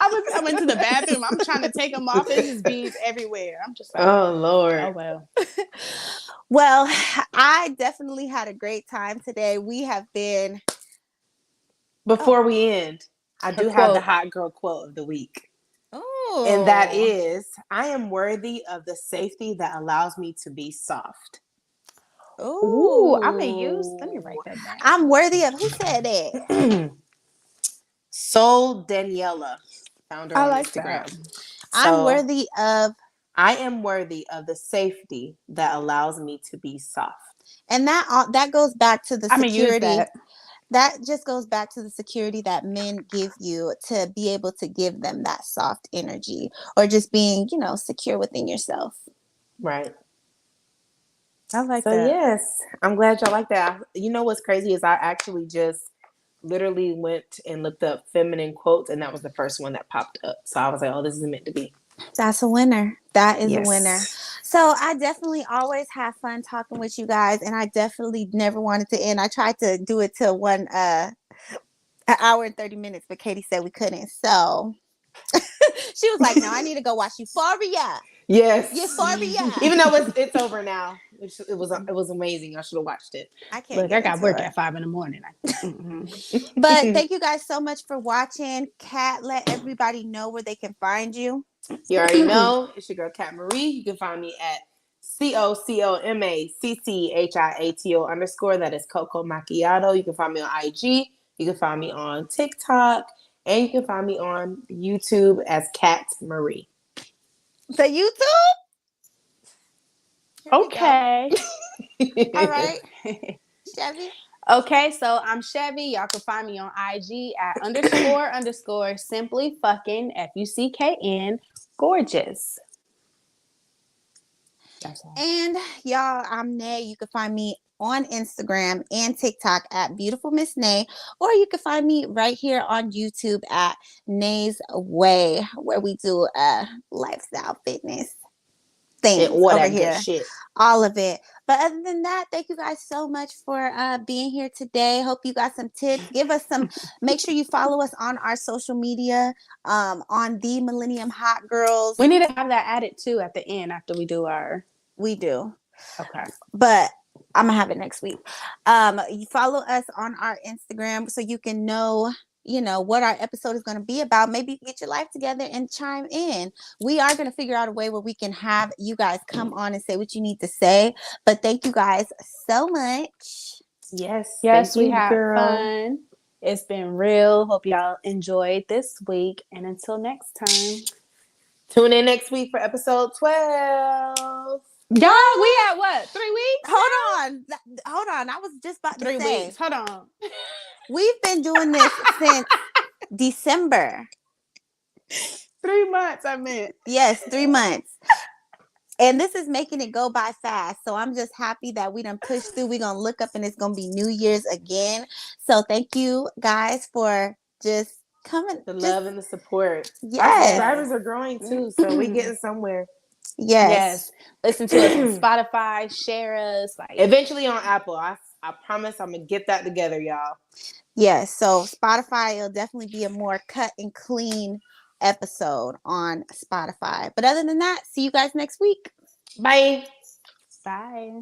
I went to the bathroom. I'm trying to take them off. It's just beads everywhere. I'm just like,
Oh Lord.
oh well.
Well, I definitely had a great time today. We have been.
Before we end, I
Her
do have the
quote.
hot girl quote of the week.
Oh.
And that is, I am worthy of the safety that allows me to be soft.
Ooh, I'm gonna use. Let me write that down.
I'm worthy of. Who said that?
Soul Daniela, found her
I
on
like
Instagram.
that.
I'm
So,
worthy of.
I am worthy of the safety that allows me to be soft.
And that goes back to the
I'm gonna use
security.
that.
That just goes back to the security that men give you to be able to give them that soft energy, or just being, secure within yourself.
Right.
I like
So
that.
yes, I'm glad y'all like that. You know what's crazy is I actually just literally went and looked up feminine quotes, and that was the first one that popped up. So I was like, oh, this is meant to be.
That's a winner. That is
Yes.
a winner. So I definitely always have fun talking with you guys, and I definitely never wanted to end. I tried to do it till an hour and 30 minutes, but Katie said we couldn't. So she was like, no, I need to go watch Euphoria.
Yes.
Euphoria.
Even though it's over now. It was amazing. I should have watched it.
I can't
Look,
get
I got
into
work
it.
at 5 a.m.
But thank you guys so much for watching. Kat, let everybody know where they can find you.
You already know. It's your girl Kat Marie. You can find me at COCOMACCHIATO_. That is Coco Macchiato. You can find me on IG. You can find me on TikTok. And you can find me on YouTube as Kat Marie.
The YouTube?
Okay.
All right. Chevy?
Okay, so I'm Chevy. Y'all can find me on IG at __ simply fucking FUCKN gorgeous. That's all.
And y'all, I'm Nay. You can find me on Instagram and TikTok at Beautiful Miss Nay, or you can find me right here on YouTube at Nay's Way, where we do lifestyle fitness things
And all
over
that
here.
good shit.
All of it. But other than that, thank you guys so much for being here today. Hope you got some tips. Give us some. Make sure you follow us on our social media, on the Millennium Hot Girls.
We need to have that added too at the end after we do our.
We do.
Okay.
But I'm gonna have it next week. You follow us on our Instagram so you can know what our episode is going to be about. Maybe you can get your life together and chime in. We are going to figure out a way where we can have you guys come on and say what you need to say. But thank you guys so much.
Yes.
Yes,
Thank
we
you,
had
girl.
fun. It's been real. Hope y'all enjoyed this week. And until next time.
Tune in next week for episode 12.
Y'all, we at what? 3 weeks?
Hold on. I was just about to
3
say.
weeks. Hold on.
We've been doing this since December.
3 months, I meant.
Yes, 3 months. And this is making it go by fast. So I'm just happy that we done pushed through. We're going to look up and it's going to be New Year's again. So thank you guys for just coming.
The love and the support.
Yes.
Our subscribers are growing too. So we getting somewhere.
Yes.
Listen to us on Spotify. Share us.
Eventually on Apple. I promise I'm going to get that together, y'all.
Yes. So Spotify, it'll definitely be a more cut and clean episode on Spotify. But other than that, see you guys next week.
Bye.
Bye.